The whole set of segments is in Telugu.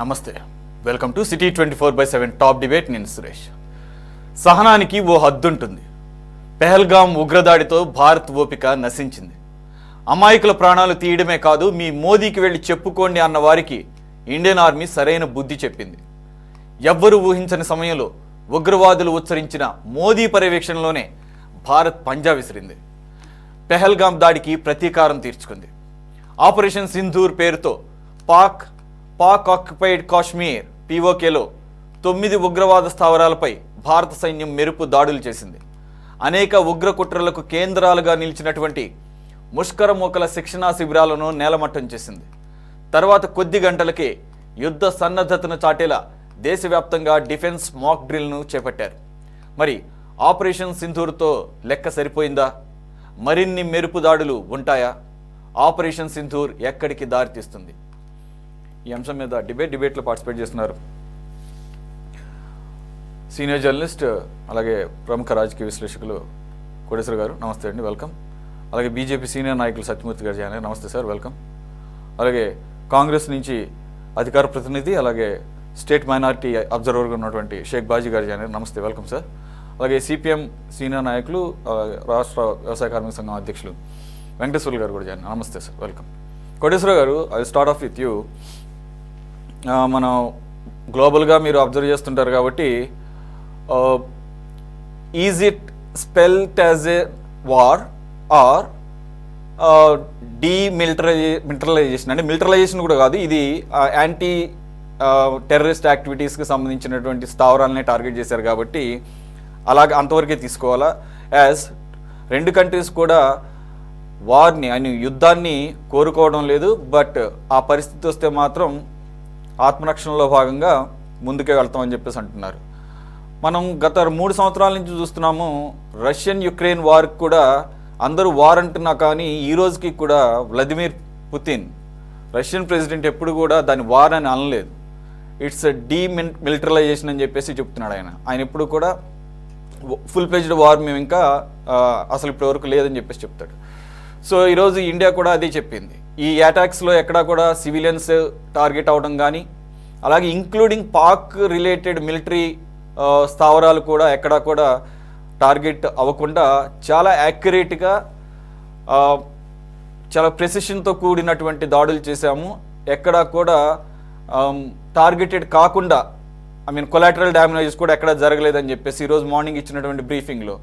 నమస్తే, welcome to city 24/7 top debate. నేను సురేష్. సహనానికి ఓ హద్దుంటుంది. పెహల్గాం ఉగ్రదాడితో భారత్ ఓపిక నశించింది. అమాయకుల ప్రాణాలు తీయడమే కాదు, మీ మోదీకి వెళ్ళి చెప్పుకోండి అన్న వారికి ఇండియన్ ఆర్మీ సరైన బుద్ధి చెప్పింది. ఎవ్వరూ ఊహించని సమయంలో ఉగ్రవాదులు ఉచ్చరించిన మోదీ పర్యవేక్షణలోనే భారత్ పంజా విసిరింది. పెహల్గాం దాడికి ప్రతీకారం తీర్చుకుంది. ఆపరేషన్ సింధూర్ పేరుతో పాక్ ఆక్యుపైడ్ కాశ్మీర్ పీఓకేలో 9 ఉగ్రవాద స్థావరాలపై భారత సైన్యం మెరుపు దాడులు చేసింది. అనేక ఉగ్ర కుట్రలకు కేంద్రాలుగా నిలిచినటువంటి ముష్కరమూకల శిక్షణా శిబిరాలను నేలమట్టం చేసింది. తర్వాత కొద్ది గంటలకే యుద్ధ సన్నద్ధతను చాటేలా దేశవ్యాప్తంగా డిఫెన్స్ మాక్ డ్రిల్ను చేపట్టారు. మరి ఆపరేషన్ సింధూర్తో లెక్క సరిపోయిందా? మరిన్ని మెరుపు దాడులు ఉంటాయా? ఆపరేషన్ సింధూర్ ఎక్కడికి దారితీస్తుంది? ఈ అంశం మీద డిబేట్లో పార్టిసిపేట్ చేస్తున్నారు సీనియర్ జర్నలిస్ట్ అలాగే ప్రముఖ రాజకీయ విశ్లేషకులు కోటేశ్వర గారు. నమస్తే అండి, వెల్కమ్. అలాగే బీజేపీ సీనియర్ నాయకులు సత్యమూర్తి గారు జాయిన్. నమస్తే సార్, వెల్కమ్. అలాగే కాంగ్రెస్ నుంచి అధికార ప్రతినిధి అలాగే స్టేట్ మైనారిటీ అబ్జర్వర్గా ఉన్నటువంటి షేక్ బాజీ గారు జాయిన్. నమస్తే, వెల్కమ్ సార్. అలాగే సిపిఎం సీనియర్ నాయకులు రాష్ట్ర వ్యవసాయ కార్మిక సంఘం అధ్యక్షులు వెంకటేశ్వర్లు గారు కూడా జాయిన్. నమస్తే సార్, వెల్కమ్. కోటేశ్వర గారు, I start off with you. మనం గ్లోబల్గా మీరు అబ్జర్వ్ చేస్తుంటారు కాబట్టి, is it spelt as a war or militarization? అంటే మిలిటరైజేషన్ కూడా కాదు, ఇది యాంటీ టెర్రరిస్ట్ యాక్టివిటీస్కి సంబంధించినటువంటి స్థావరాలనే టార్గెట్ చేశారు కాబట్టి అలాగే అంతవరకే తీసుకోవాలా? యాజ్ రెండు కంట్రీస్ కూడా వార్ని యుద్ధాన్ని కోరుకోవడం లేదు, బట్ ఆ పరిస్థితి వస్తే మాత్రం ఆత్మరక్షణలో భాగంగా ముందుకే వెళ్తామని చెప్పేసి అంటున్నారు. మనం గత 3 సంవత్సరాల నుంచి చూస్తున్నాము, రష్యన్ యుక్రెయిన్ వార్కి కూడా అందరూ వార్ అంటున్నా కానీ ఈ రోజుకి కూడా వ్లాదిమిర్ పుతిన్ రష్యన్ ప్రెసిడెంట్ ఎప్పుడు కూడా దాన్ని వార్ అని అనలేదు. ఇట్స్ మిలిటరైజేషన్ అని చెప్పేసి చెప్తున్నాడు ఆయన ఎప్పుడు కూడా ఫుల్ ఫ్లెడ్జ్డ్ వార్ మేము ఇంకా అసలు ఇప్పటివరకు లేదని చెప్పేసి చెప్తాడు. సో ఈరోజు ఇండియా కూడా అదే చెప్పింది. ఈ అటాక్స్లో ఎక్కడా కూడా సివిలియన్స్ టార్గెట్ అవడం కానీ, అలాగే ఇంక్లూడింగ్ పాక్ రిలేటెడ్ మిలిటరీ స్థావరాలు కూడా ఎక్కడా కూడా టార్గెట్ అవ్వకుండా చాలా యాక్యురేట్గా చాలా ప్రెసిషన్తో కూడినటువంటి దాడులు చేశాము. ఎక్కడా కూడా టార్గెటెడ్ కాకుండా కొలాటరల్ డ్యామేజెస్ కూడా ఎక్కడా జరగలేదని చెప్పేసి ఈరోజు మార్నింగ్ ఇచ్చినటువంటి బ్రీఫింగ్లో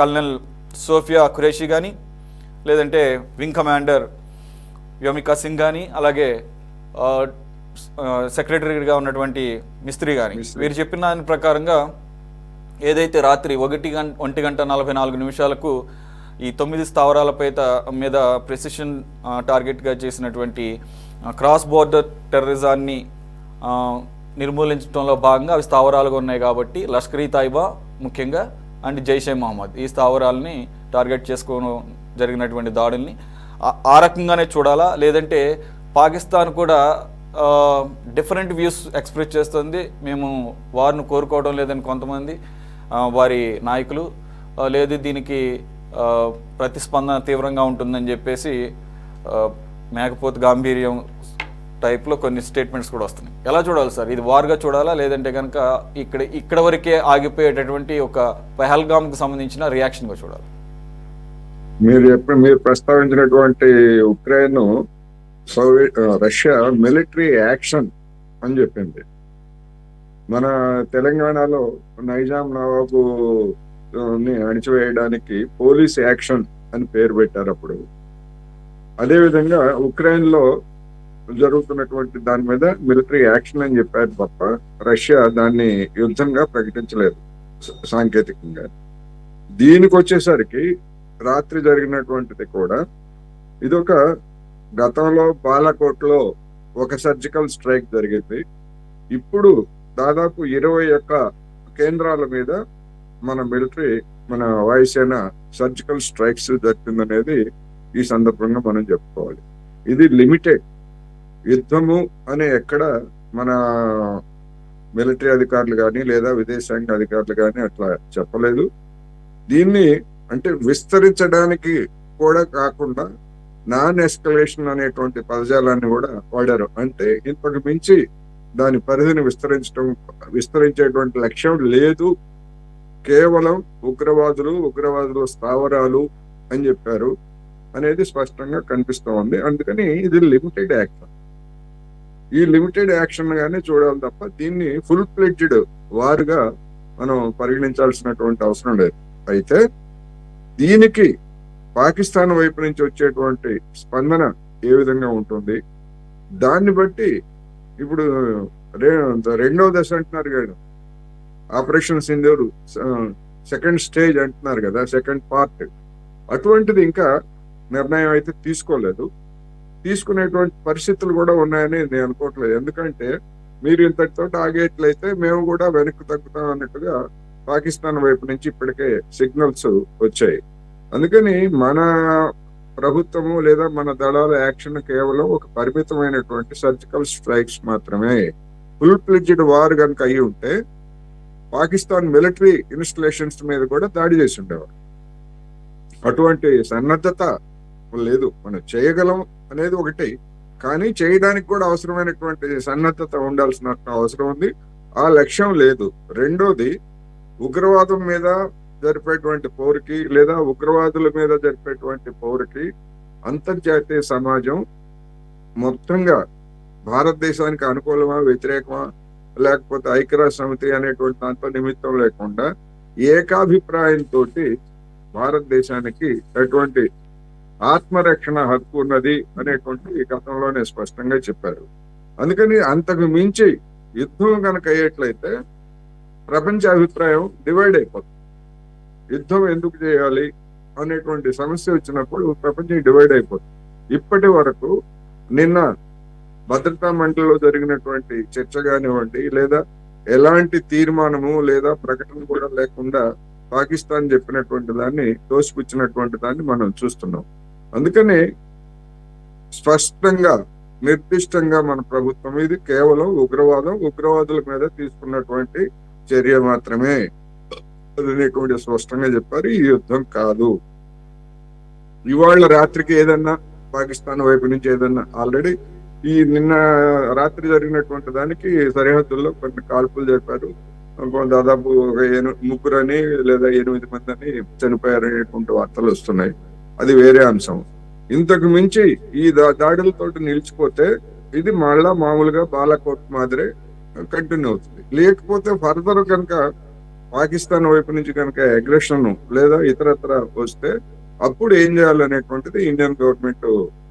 కల్నల్ సోఫియా ఖురేషి కానీ, లేదంటే వింగ్ కమాండర్ వ్యోమికా సింగ్ కానీ, అలాగే సెక్రటరీగా ఉన్నటువంటి మిస్త్రీ కానీ, వీరు చెప్పిన దాని ప్రకారంగా ఏదైతే రాత్రి 1:44 ఈ 9 స్థావరాలపై మీద ప్రెసిషన్ టార్గెట్గా చేసినటువంటి క్రాస్ బోర్డర్ టెర్రరిజాన్ని నిర్మూలించడంలో భాగంగా అవి స్థావరాలుగా ఉన్నాయి కాబట్టి లష్కర్ ఈ తైబా ముఖ్యంగా అండ్ జైషే మహమ్మద్ ఈ స్థావరాలని టార్గెట్ చేసుకోవడం జరిగినటువంటి దాడుల్ని ఆ రకంగానే చూడాలా? లేదంటే పాకిస్తాన్ కూడా డిఫరెంట్ వ్యూస్ ఎక్స్ప్రెస్ చేస్తుంది. మేము వారిని కోరుకోవడం లేదని కొంతమంది వారి నాయకులు, లేదు దీనికి ప్రతిస్పందన తీవ్రంగా ఉంటుందని చెప్పేసి మేకపోతు గాంభీర్యం టైప్లో కొన్ని స్టేట్మెంట్స్ కూడా వస్తున్నాయి. ఎలా చూడాలి సార్? ఇది వార్గా చూడాలా, లేదంటే కనుక ఇక్కడ వరకే ఆగిపోయేటటువంటి ఒక పెహల్గామ్కి సంబంధించిన రియాక్షన్గా చూడాలి? మీరు ప్రస్తావించినటువంటి ఉక్రెయిన్ రష్యా మిలిటరీ యాక్షన్ అని చెప్పింది. మన తెలంగాణలో నైజాం నవాబు అణిచివేయడానికి పోలీస్ యాక్షన్ అని పేరు పెట్టారు అప్పుడు. అదేవిధంగా ఉక్రెయిన్ లో జరుగుతున్నటువంటి దాని మీద మిలిటరీ యాక్షన్ అని చెప్పారు తప్ప రష్యా దాన్ని యుద్ధంగా ప్రకటించలేదు సాంకేతికంగా. దీనికి వచ్చేసరికి రాత్రి జరిగినటువంటిది కూడా ఇదొక గతంలో బాలాకోట్లో ఒక సర్జికల్ స్ట్రైక్ జరిగింది. ఇప్పుడు దాదాపు 21 కేంద్రాల మీద మన వాయుసేన సర్జికల్ స్ట్రైక్స్ జరిగిందనేది ఈ సందర్భంగా మనం చెప్పుకోవాలి. ఇది లిమిటెడ్ యుద్ధము అని ఎక్కడ మన మిలిటరీ అధికారులు కానీ లేదా విదేశాంగ అధికారులు కానీ అట్లా చెప్పలేదు. దీన్ని అంటే విస్తరించడానికి కూడా కాకుండా నాన్ ఎస్కలేషన్ అనేటువంటి పదజాలాన్ని కూడా వాడారు. అంటే ఇంతకు మించి దాని పరిధిని విస్తరించేటువంటి లక్ష్యం లేదు. కేవలం ఉగ్రవాదుల స్థావరాలు అని చెప్పారు అనేది స్పష్టంగా కనిపిస్తా ఉంది. అందుకని ఇది లిమిటెడ్ యాక్షన్. ఈ లిమిటెడ్ యాక్షన్ గానే చూడాలి తప్ప దీన్ని ఫుల్ ఫ్లెడ్జ్డ్ వారుగా మనం పరిగణించాల్సినటువంటి అవసరం లేదు. అయితే దీనికి పాకిస్తాన్ వైపు నుంచి వచ్చేటువంటి స్పందన ఏ విధంగా ఉంటుంది, దాన్ని బట్టి ఇప్పుడు రెండవ దశ అంటున్నారు కదా, ఆపరేషన్ సింధూర్ సెకండ్ స్టేజ్ అంటున్నారు కదా, సెకండ్ పార్ట్, అటువంటిది ఇంకా నిర్ణయం అయితే తీసుకోలేదు. తీసుకునేటువంటి పరిస్థితులు కూడా ఉన్నాయని నేను అనుకోవట్లేదు. ఎందుకంటే మీరు ఇంతటితో ఆగేట్లయితే మేము కూడా వెనక్కి తగ్గుతాం అన్నట్టుగా పాకిస్తాన్ వైపు నుంచి ఇప్పటికే సిగ్నల్స్ వచ్చాయి. అందుకని మన ప్రభుత్వము లేదా మన దళాల యాక్షన్ కేవలం ఒక పరిమితమైనటువంటి సర్జికల్ స్ట్రైక్స్ మాత్రమే. ఫుల్ ఫ్లెడ్జ్డ్ వార్ కనుక అయి ఉంటే పాకిస్తాన్ మిలిటరీ ఇన్స్టలేషన్స్ మీద కూడా దాడి చేసి ఉండేవారు. అటువంటి సన్నద్ధత లేదు. మనం చేయగలం అనేది ఒకటి, కానీ చేయడానికి కూడా అవసరమైనటువంటి సన్నద్ధత ఉండాల్సిన అవసరం ఉంది. ఆ లక్ష్యం లేదు. రెండోది, ఉగ్రవాదం మీద జరిపేటువంటి పౌరుకి లేదా ఉగ్రవాదుల మీద జరిపేటువంటి పౌరుకి అంతర్జాతీయ సమాజం మొత్తంగా భారతదేశానికి అనుకూలమా వ్యతిరేకమా లేకపోతే ఐక్యరాజ్య సమితి అనేటువంటి దాంతో నిమిత్తం లేకుండా ఏకాభిప్రాయంతో భారతదేశానికి ఎటువంటి ఆత్మరక్షణ హక్కు ఉన్నది అనేటువంటి గతంలోనే స్పష్టంగా చెప్పారు. అందుకని అంతకు మించి యుద్ధం కనుక అయ్యేట్లయితే ప్రపంచ అభిప్రాయం డివైడ్ అయిపోతుంది. యుద్ధం ఎందుకు చేయాలి అనేటువంటి సమస్య వచ్చినప్పుడు ప్రపంచం డివైడ్ అయిపోతుంది. ఇప్పటి వరకు నిన్న భద్రతా మండలిలో జరిగినటువంటి చర్చ కానివ్వండి, లేదా ఎలాంటి తీర్మానము లేదా ప్రకటన కూడా లేకుండా పాకిస్తాన్ చెప్పినటువంటి దాన్ని తోసిపుచ్చినటువంటి దాన్ని మనం చూస్తున్నాం. అందుకని స్పష్టంగా నిర్దిష్టంగా మన ప్రభుత్వం ఇది కేవలం ఉగ్రవాదుల మీద తీసుకున్నటువంటి చర్య మాత్రమే అనేటువంటి స్పష్టంగా చెప్పారు. ఈ యుద్ధం కాదు. ఇవాళ రాత్రికి ఏదన్నా పాకిస్తాన్ వైపు నుంచి ఏదన్నా ఆల్రెడీ ఈ నిన్న రాత్రి జరిగినటువంటి దానికి సరిహద్దుల్లో కొన్ని కాల్పులు జరిపారు. దాదాపు ముగ్గురని లేదా 8 మంది అని చనిపోయారనేటువంటి వార్తలు వస్తున్నాయి. అది వేరే అంశం. ఇంతకు మించి ఈ దాడులతో నిలిచిపోతే ఇది మళ్ళా మామూలుగా బాలాకోట్ మాదిరే కంటిన్యూ అవుతుంది. లేకపోతే ఫర్దర్ కనుక పాకిస్తాన్ వైపు నుంచి కనుక అగ్రెషన్ లేదా ఇతరత్ర వస్తే అప్పుడు ఏం చేయాలనేటువంటిది ఇండియన్ గవర్నమెంట్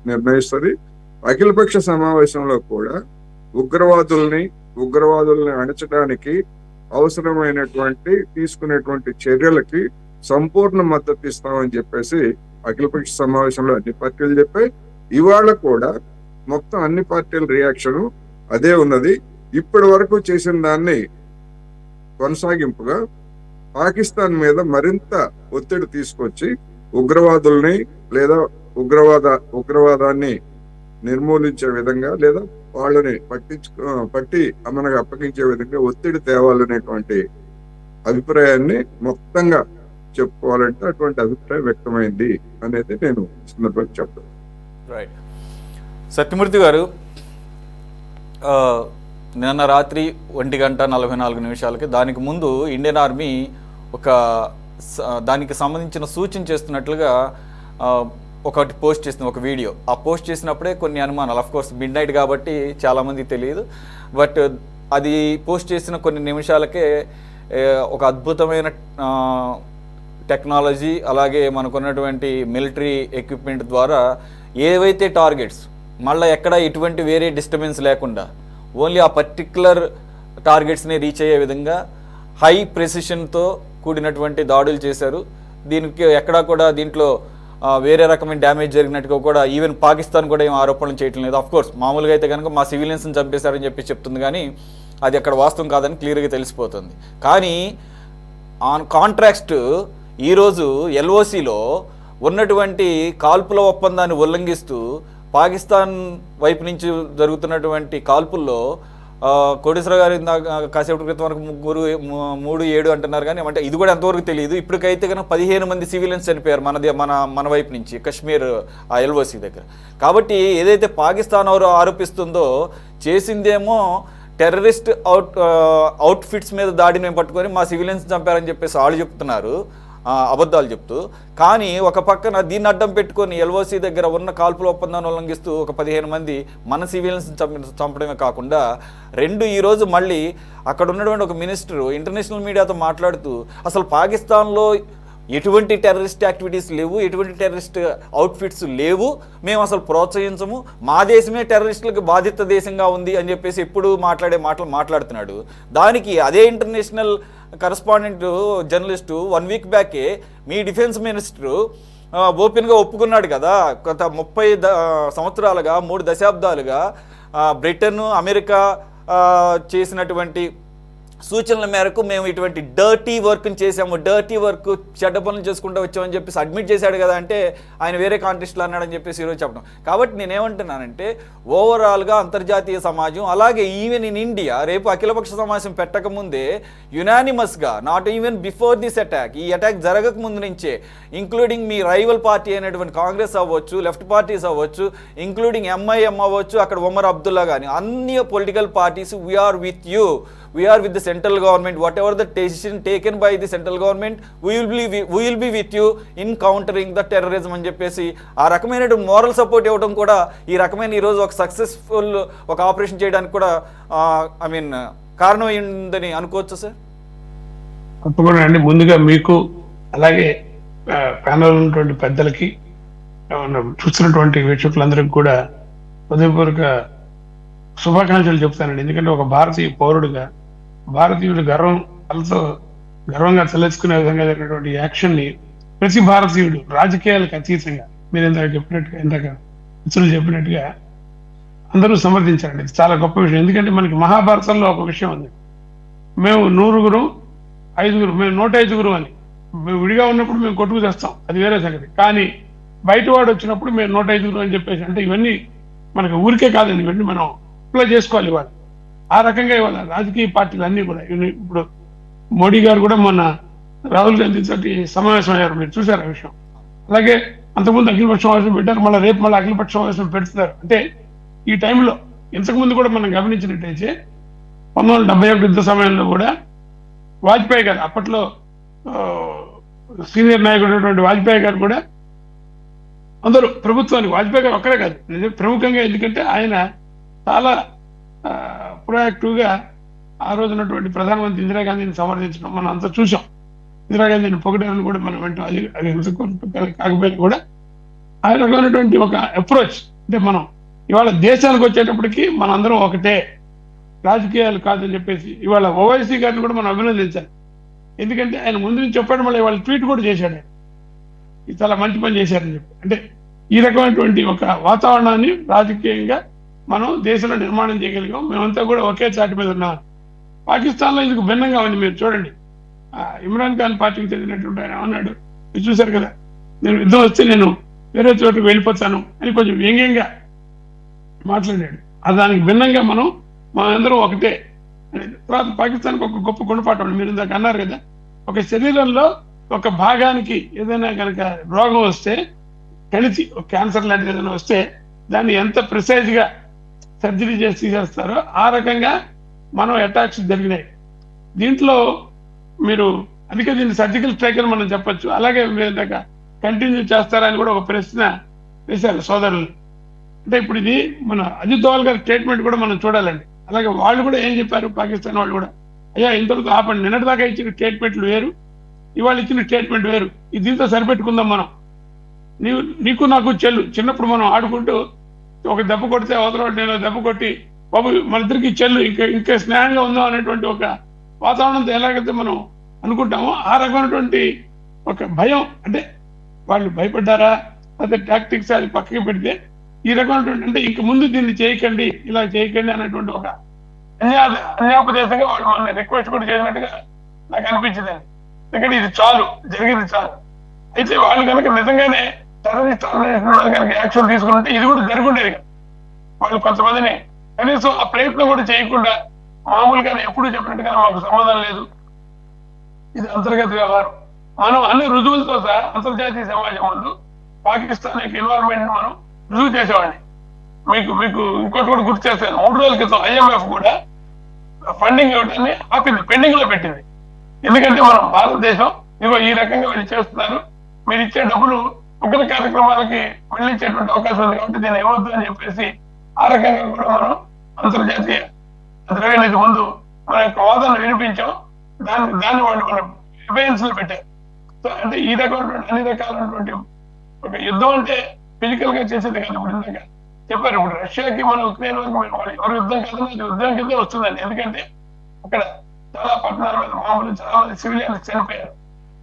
నిర్ణయిస్తుంది. అఖిలపక్ష సమావేశంలో కూడా ఉగ్రవాదుల్ని అణచడానికి అవసరమైనటువంటి తీసుకునేటువంటి చర్యలకి సంపూర్ణ మద్దతు ఇస్తామని చెప్పేసి అఖిలపక్ష సమావేశంలో అన్ని పార్టీలు చెప్పాయి. ఇవాళ కూడా మొత్తం అన్ని పార్టీల రియాక్షన్ అదే ఉన్నది. ఇప్పటి వరకు చేసిన దాన్ని కొనసాగింపుగా పాకిస్తాన్ మీద మరింత ఒత్తిడి తీసుకొచ్చి ఉగ్రవాదుల్ని లేదా ఉగ్రవాదాన్ని నిర్మూలించే విధంగా లేదా వాళ్ళని పట్టి మనకు అప్పగించే విధంగా ఒత్తిడి తేవాలనేటువంటి అభిప్రాయాన్ని మొత్తంగా చెప్పుకోవాలంటే అటువంటి అభిప్రాయం వ్యక్తమైంది అనేది నేను సందర్భంగా చెప్తాను. రైట్. సత్యమూర్తి గారు, నిన్న రాత్రి 1:44 దానికి ముందు ఇండియన్ ఆర్మీ దానికి సంబంధించిన సూచన చేస్తున్నట్లుగా ఒకటి పోస్ట్ చేసింది, ఒక వీడియో. ఆ పోస్ట్ చేసినప్పుడే కొన్ని అనుమానాలు, అఫ్కోర్స్ మిడ్ నైట్ కాబట్టి చాలామందికి తెలియదు, బట్ అది పోస్ట్ చేసిన కొన్ని నిమిషాలకే ఒక అద్భుతమైన టెక్నాలజీ అలాగే మనకున్నటువంటి మిలిటరీ ఎక్విప్మెంట్ ద్వారా ఏవైతే టార్గెట్స్ మళ్ళీ ఎక్కడ ఎటువంటి వేరే డిస్టర్బెన్స్ లేకుండా ఓన్లీ ఆ పర్టిక్యులర్ టార్గెట్స్ని రీచ్ అయ్యే విధంగా హై ప్రెసిషన్తో కూడినటువంటి దాడులు చేశారు. దీనికి ఎక్కడా కూడా దీంట్లో వేరే రకమైన డ్యామేజ్ జరిగినట్టుగా కూడా ఈవెన్ పాకిస్తాన్ కూడా ఏం ఆరోపణలు చేయటం లేదు. అఫ్కోర్స్ మామూలుగా అయితే కనుక మా సివిలియన్స్ని చంపేశారని చెప్పి చెప్తుంది, కానీ అది అక్కడ వాస్తవం కాదని క్లియర్గా తెలిసిపోతుంది. కానీ ఆన్ కాంట్రాక్ట్ ఈరోజు ఎల్ఓసిలో ఉన్నటువంటి కాల్పుల ఒప్పందాన్ని ఉల్లంఘిస్తూ పాకిస్తాన్ వైపు నుంచి జరుగుతున్నటువంటి కాల్పుల్లో కోటేశ్వర గారు కాసేపటి క్రితం వరకు 3-7 అంటున్నారు, కానీ అంటే ఇది కూడా ఎంతవరకు తెలియదు. ఇప్పటికైతే కనుక 15 మంది సివిలియన్స్ చనిపోయారు మన వైపు నుంచి కశ్మీర్ ఆ ఎల్ఓసి దగ్గర. కాబట్టి ఏదైతే పాకిస్తాన్ ఆరోపిస్తుందో చేసిందేమో టెర్రరిస్ట్ అవుట్ఫిట్స్ మీద దాడిని మేము పట్టుకొని మా సివిలియన్స్ చంపారని చెప్పేసి వాళ్ళు చెప్తున్నారు, అబద్ధాలు చెప్తూ. కానీ ఒక పక్కన దీన్ని అడ్డం పెట్టుకొని ఎల్ఓసి దగ్గర ఉన్న కాల్పుల ఒప్పందాన్ని ఉల్లంఘిస్తూ ఒక 15 మంది మన సివిలియన్స్ చంపడమే కాకుండా ఈరోజు మళ్ళీ అక్కడ ఉన్నటువంటి ఒక మినిస్టరు ఇంటర్నేషనల్ మీడియాతో మాట్లాడుతూ అసలు పాకిస్తాన్లో ఎటువంటి టెర్రరిస్ట్ యాక్టివిటీస్ లేవు, ఎటువంటి టెర్రరిస్ట్ అవుట్ఫిట్స్ లేవు, మేము అసలు ప్రోత్సహించము, మా దేశమే టెర్రరిస్టులకు బాధిత దేశంగా ఉంది అని చెప్పేసి ఎప్పుడు మాట్లాడే మాటలు మాట్లాడుతున్నాడు. దానికి అదే ఇంటర్నేషనల్ కరస్పాండెంట్ జర్నలిస్టు 1 వీక్ బ్యాకే మీ డిఫెన్స్ మినిస్టరు ఓపెన్గా ఒప్పుకున్నాడు కదా, గత 30 సంవత్సరాలుగా 3 దశాబ్దాలుగా బ్రిటన్ అమెరికా చేసినటువంటి సూచనల మేరకు మేము ఇటువంటి డర్టీ వర్క్ని చేసాము, డర్టీ వర్క్ చెడ్డ పనులు చేసుకుంటూ వచ్చామని చెప్పేసి అడ్మిట్ చేశాడు కదా. అంటే ఆయన వేరే కాంటెస్ట్లో అన్నాడని చెప్పేసి ఈరోజు చెప్పడం. కాబట్టి నేనేమంటున్నానంటే ఓవరాల్గా అంతర్జాతీయ సమాజం, అలాగే ఈవెన్ ఇన్ ఇండియా రేపు అఖిలపక్ష సమావేశం పెట్టకముందే యునానిమస్గా, not even before this attack, ఈ అటాక్ జరగక ముందు నుంచే, ఇంక్లూడింగ్ మీ రైవల్ పార్టీ అయినటువంటి కాంగ్రెస్ అవ్వచ్చు, లెఫ్ట్ పార్టీస్ అవ్వచ్చు, ఇంక్లూడింగ్ ఎంఐఎం అవ్వచ్చు, అక్కడ ఉమర్ అబ్దుల్లా కానీ అన్ని political parties, we are with you, we are with the central government, whatever the decision taken by the central government, we will be with you in countering the terrorism అని చెప్పేసి ఆ రకమైన మోరల్ సపోర్ట్ ఇవ్వడం కూడా ఈ రకమైన ఈరోజు ఒక సక్సెస్ఫుల్ ఒక ఆపరేషన్ చేయడానికి కూడా కారణం అయిందని అనుకోవచ్చు సార్. తప్పకుండా అండి. ముందుగా మీకు అలాగే ప్యానల్ ఉన్నటువంటి పెద్దలకి చూస్తున్నటువంటి వీక్షకులందరికీ కూడా హృదయపూర్వక శుభాకాంక్షలు చెప్తానండి. ఎందుకంటే ఒక భారతీయ పౌరుడిగా భారతీయుడు గర్వంగా తలెత్తుకునే విధంగా జరిగినటువంటి యాక్షన్ ని ప్రతి భారతీయుడు రాజకీయాలకు అతీతంగా మీరు ఇందాక మిత్రులు చెప్పినట్టుగా అందరూ సమర్థించారండి. ఇది చాలా గొప్ప విషయం. ఎందుకంటే మనకి మహాభారతంలో ఒక విషయం ఉంది, మేము 100 5 మేము 105 అని, మేము విడిగా ఉన్నప్పుడు మేము కొట్టుకు చేస్తాం, అది వేరే సంగతి. కానీ బయట వాడు వచ్చినప్పుడు మేము 105 అని చెప్పేసి, అంటే ఇవన్నీ మనకు ఊరికే కాదండి, ఇవన్నీ మనం అప్లై చేసుకోవాలి ఇవాళ. ఆ రకంగా ఇవాళ రాజకీయ పార్టీలు అన్నీ కూడా, ఇప్పుడు మోడీ గారు కూడా మొన్న రాహుల్ గాంధీ తోటి సమావేశం అయ్యారు, మీరు చూసారు ఆ విషయం. అలాగే అంతకుముందు అఖిలపక్ష సమావేశం పెట్టారు, రేపు మళ్ళీ అఖిలపక్ష సమావేశం పెడుతున్నారు. అంటే ఈ టైంలో ఇంతకుముందు కూడా మనం గమనించినట్టయితే 1971 యుద్ధ సమయంలో కూడా వాజ్పేయి గారు, అప్పట్లో సీనియర్ నాయకుడు వాజ్పేయి గారు కూడా అందరూ ప్రభుత్వానికి, వాజ్పేయి గారు ఒక్కరే కాదు ప్రముఖంగా, ఎందుకంటే ఆయన చాలా ప్రొయాక్టివ్గా ఆ రోజు ఉన్నటువంటి ప్రధానమంత్రి ఇందిరాగాంధీని సమర్థించడం మనం అంతా చూసాం. ఇందిరాగాంధీని పొగడాలని కూడా మనం వెంట అది కాకపోయినా కూడా ఆ రకమైనటువంటి ఒక అప్రోచ్. అంటే మనం ఇవాళ దేశానికి వచ్చేటప్పటికి మనందరం ఒకటే, రాజకీయాలు కాదని చెప్పేసి ఇవాళ ఓవైసీ గారిని కూడా మనం అభినందించాలి. ఎందుకంటే ఆయన ముందు నుంచి చెప్పాడు, మళ్ళీ ఇవాళ ట్వీట్ కూడా చేశాడు, ఇది చాలా మంచి పని చేశారని చెప్పి. అంటే ఈ రకమైనటువంటి ఒక వాతావరణాన్ని రాజకీయంగా మనం దేశంలో నిర్మాణం చేయగలిగాం. మేమంతా కూడా ఒకే చాటి మీద ఉన్నాం. పాకిస్తాన్లో ఇందుకు భిన్నంగా ఉంది. మీరు చూడండి, ఇమ్రాన్ ఖాన్ పార్టీకి చెందినటువంటి ఆయన అన్నాడు, మీరు చూశారు కదా, నేను యుద్ధం వస్తే నేను వేరే చోటుకు వెళ్ళిపోతాను అని కొంచెం వ్యంగ్యంగా మాట్లాడాడు. దానికి భిన్నంగా మనందరం ఒకటే అనేది. తర్వాత పాకిస్తాన్కి ఒక గొప్ప గుణపాఠం, మీరు ఇందాక అన్నారు కదా, ఒక శరీరంలో ఒక భాగానికి ఏదైనా కనుక రోగం వస్తే, కణితి క్యాన్సర్ లాంటిది ఏదైనా వస్తే దాన్ని ఎంత ప్రిసైజ్గా సర్జరీ చేసి తీసేస్తారో ఆ రకంగా మనం అటాక్స్ జరిగినాయి. దీంట్లో మీరు అందుకే దీన్ని సర్జికల్ స్ట్రైక్ అని మనం చెప్పొచ్చు. అలాగే మీరు ఇందాక కంటిన్యూ చేస్తారని కూడా ఒక ప్రశ్న వేశారు సోదరులు. అంటే ఇప్పుడు ఇది మన అజిత్ దోవల్ గారి స్టేట్మెంట్ కూడా మనం చూడాలండి. అలాగే వాళ్ళు కూడా ఏం చెప్పారు, పాకిస్తాన్ వాళ్ళు కూడా, అయ్యా ఇంతవరకు ఆపండి, నిన్నటిదాకా ఇచ్చిన స్టేట్మెంట్లు వేరు, ఇవాళ ఇచ్చిన స్టేట్మెంట్ వేరు, ఇది దీంతో సరిపెట్టుకుందాం. మనం నీకు నాకు చిన్నప్పుడు మనం ఆడుకుంటూ ఒక దెబ్బ కొడితే అవతల నేను దెబ్బ కొట్టి బాబు మన ఇద్దరికి ఇంకా స్నేహంగా ఉందాం అనేటువంటి ఒక వాతావరణంతో ఎలాగైతే మనం అనుకుంటామో ఆ రకమైనటువంటి ఒక భయం, అంటే వాళ్ళు భయపడ్డారా అదే టాక్టిక్స్ అది పక్కకి పెడితే ఈ రకమైనటువంటి, అంటే ఇంక ముందు దీన్ని చేయకండి, ఇలా చేయకండి అనేటువంటి ఒక అన్యాపదేశంగా వాళ్ళు మన రిక్వెస్ట్ కూడా చేసినట్టుగా నాకు అనిపించింది. ఎందుకంటే ఇది చాలు, జరిగింది చాలు. అయితే వాళ్ళు కనుక నిజంగానే టెర్రరిస్ట్ ఆర్గనైజేషన్ కనుక యాక్షన్ తీసుకుంటే ఇది కూడా జరుగుండేది కదా. వాళ్ళు కొంతమందిని కనీసం ఆ ప్రయత్నం కూడా చేయకుండా మామూలుగా ఎప్పుడు చెప్పినట్టుగా మాకు సంబంధం లేదు, ఇది అంతర్గత వ్యవహారం, మనం అన్ని రుజువులతో సహా అంతర్జాతీయ సమాజం ముందు పాకిస్తాన్ యొక్క ఇన్వాల్వ్మెంట్ మనం రుజువు చేసేవాడిని. మీకు ఇంకోటి కూడా గుర్తు చేస్తాను, 3 రోజుల క్రితం IMF కూడా ఫండింగ్ ఇవ్వడాన్ని ఆపింది, పెండింగ్ లో పెట్టింది. ఎందుకంటే మనం భారతదేశం ఇదిగో ఈ రకంగా వీళ్ళు చేస్తున్నారు, మీరు ఇచ్చే డబ్బులు ఉగ్ర కార్యక్రమాలకి మళ్ళించేటువంటి అవకాశం ఉంది కాబట్టి దీన్ని ఇవ్వద్దు అని చెప్పేసి ఆ రకంగా కూడా మనం అంతర్జాతీయ ద్రవ్యనిధి ముందు మన యొక్క వాదనలు వినిపించాం. దాన్ని వాళ్ళు మనం ఎవిడెన్స్ లో పెట్టారు. సో అంటే ఈ రకమైనటువంటి అన్ని రకాలైనటువంటి ఒక యుద్ధం అంటే ఫిజికల్ గా చేసేది కాదు. ఇప్పుడు ఇందాక చెప్పారు, ఇప్పుడు రష్యాకి మన ఉక్రెయిన్ వరకు ఎవరు యుద్ధం కాదు, అది యుద్ధం కింద వస్తుందండి. ఎందుకంటే అక్కడ చాలా పట్టణాల మీద మామూలు చాలా మంది సివిలియన్స్ చనిపోయారు.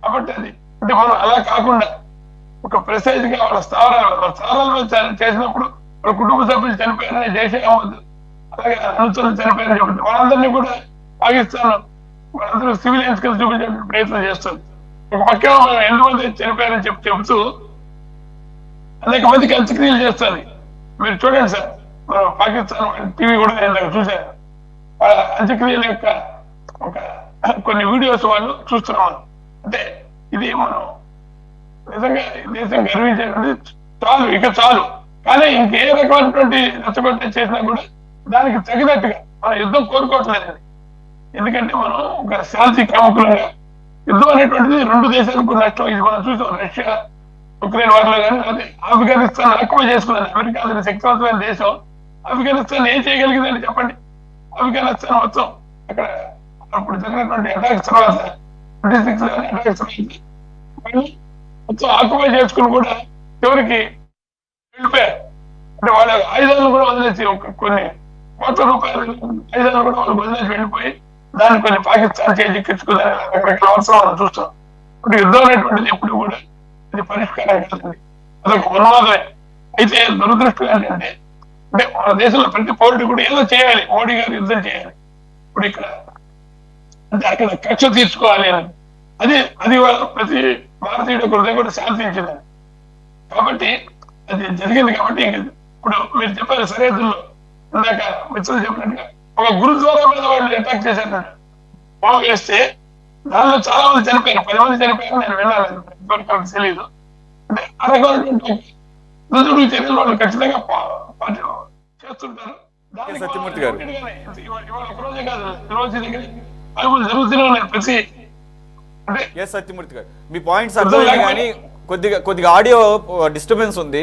కాబట్టి అది అంటే మనం అలా కాకుండా ఒక ప్రెసైజ్ గా వాళ్ళ స్థావరాల మీద చేసినప్పుడు వాళ్ళ కుటుంబ సభ్యులు చనిపోయారని జైషే అవ్వద్దు, అలాగే అనుచరులు చనిపోయారని చెప్తుంది. వాళ్ళందరినీ కూడా పాకిస్తాన్ వాళ్ళందరూ సివిలియన్స్ కింద చూపించే ప్రయత్నం చేస్తుంది. ఒక పక్కన మనం ఎంతమంది చనిపోయారని చెప్తూ అనేక మందికి అంత్యక్రియలు చేస్తుంది. మీరు చూడండి సార్, మనం పాకిస్తాన్ టీవీ కూడా నేను చూశాను. వాళ్ళ అంత్యక్రియల యొక్క ఒక కొన్ని వీడియోస్ వాళ్ళు చూస్తున్నాం. అంటే ఇది మనం నిజంగా దేశం గర్వించేటువంటి చాలు, ఇక చాలు. కానీ ఇంకే రకమైనటువంటి రెచ్చగొట్టే చేసినా కూడా దానికి తగినట్టుగా మన యుద్ధం కోరుకోవట్లేదండి. ఎందుకంటే మనం ఒక శాంతి ప్రముఖులుగా యుద్ధం అనేటువంటిది రెండు దేశాలకు నష్టం. ఇది మనం చూసాం రష్యా ఉక్రెయిన్ వారిలో కానీ, అదే ఆఫ్ఘనిస్తాన్ ఆక్రమణ చేసుకున్నది. అమెరికా అతని శక్తివంతమైన దేశం. ఆఫ్ఘనిస్తాన్ ఏం చేయగలిగిందని చెప్పండి. ఆఫ్ఘనిస్తాన్ మొత్తం అక్కడ అప్పుడు జరిగినటువంటి అటాక్స్ తర్వాత 26 అటాక్స్ మొత్తం ఆక్రమణ చేసుకుని కూడా చివరికి వెళ్ళిపోయారు. అంటే వాళ్ళ ఆయుధాలను కూడా వదిలేసి కొన్ని కోట్ల రూపాయలు ఆయుధాలను కూడా వాళ్ళు వదిలేసి వెళ్ళిపోయి దాన్ని కొన్ని పాకిస్తాన్ చేజిక్కించుకుని రకరకాల అవసరం మనం చూస్తాం. ఇప్పుడు యుద్ధం అనేటువంటిది ఎప్పుడు కూడా ఇది పరిష్కారం కాదండి, అదొక ఉన్మాదమే. అయితే దురదృష్టం ఏంటంటే అంటే మన దేశంలో ప్రతి పౌరుడు కూడా ఏదో చేయాలి, మోడీ గారు యుద్ధం చేయాలి. ఇప్పుడు ఇక్కడ అంటే అక్కడ కక్ష తీర్చుకోవాలి అని అది ప్రతి భారతీయుడు హృదయం కూడా శాంతించిందని. కాబట్టి అది జరిగింది. కాబట్టి ఇప్పుడు మీరు చెప్పారు సరిహద్దుల్లో ఇందాక మిత్రులు చెప్పినట్టుగా ఒక గురుద్వారా మీద వాళ్ళు అటాక్ చేశారు, బాంబు వేస్తే దానిలో చాలా మంది చనిపోయారు, 10 మంది చనిపోయారు. నేను విన్నాను, తెలియదు. అంటే ఆ రకమైనటువంటి దుర్దుడు చర్యలు వాళ్ళు ఖచ్చితంగా చేస్తుంటారు. సత్యమూర్తి గారు, ఇవాళ ఒక రోజే కాదు, రోజు దగ్గర అవి జరుగుతూనే ఉన్నాయి ప్రతి. అంటే సత్యమూర్తి గారు మీ పాయింట్స్ అర్థమైంది, కానీ కొద్దిగా ఆడియో డిస్టర్బెన్స్ ఉంది,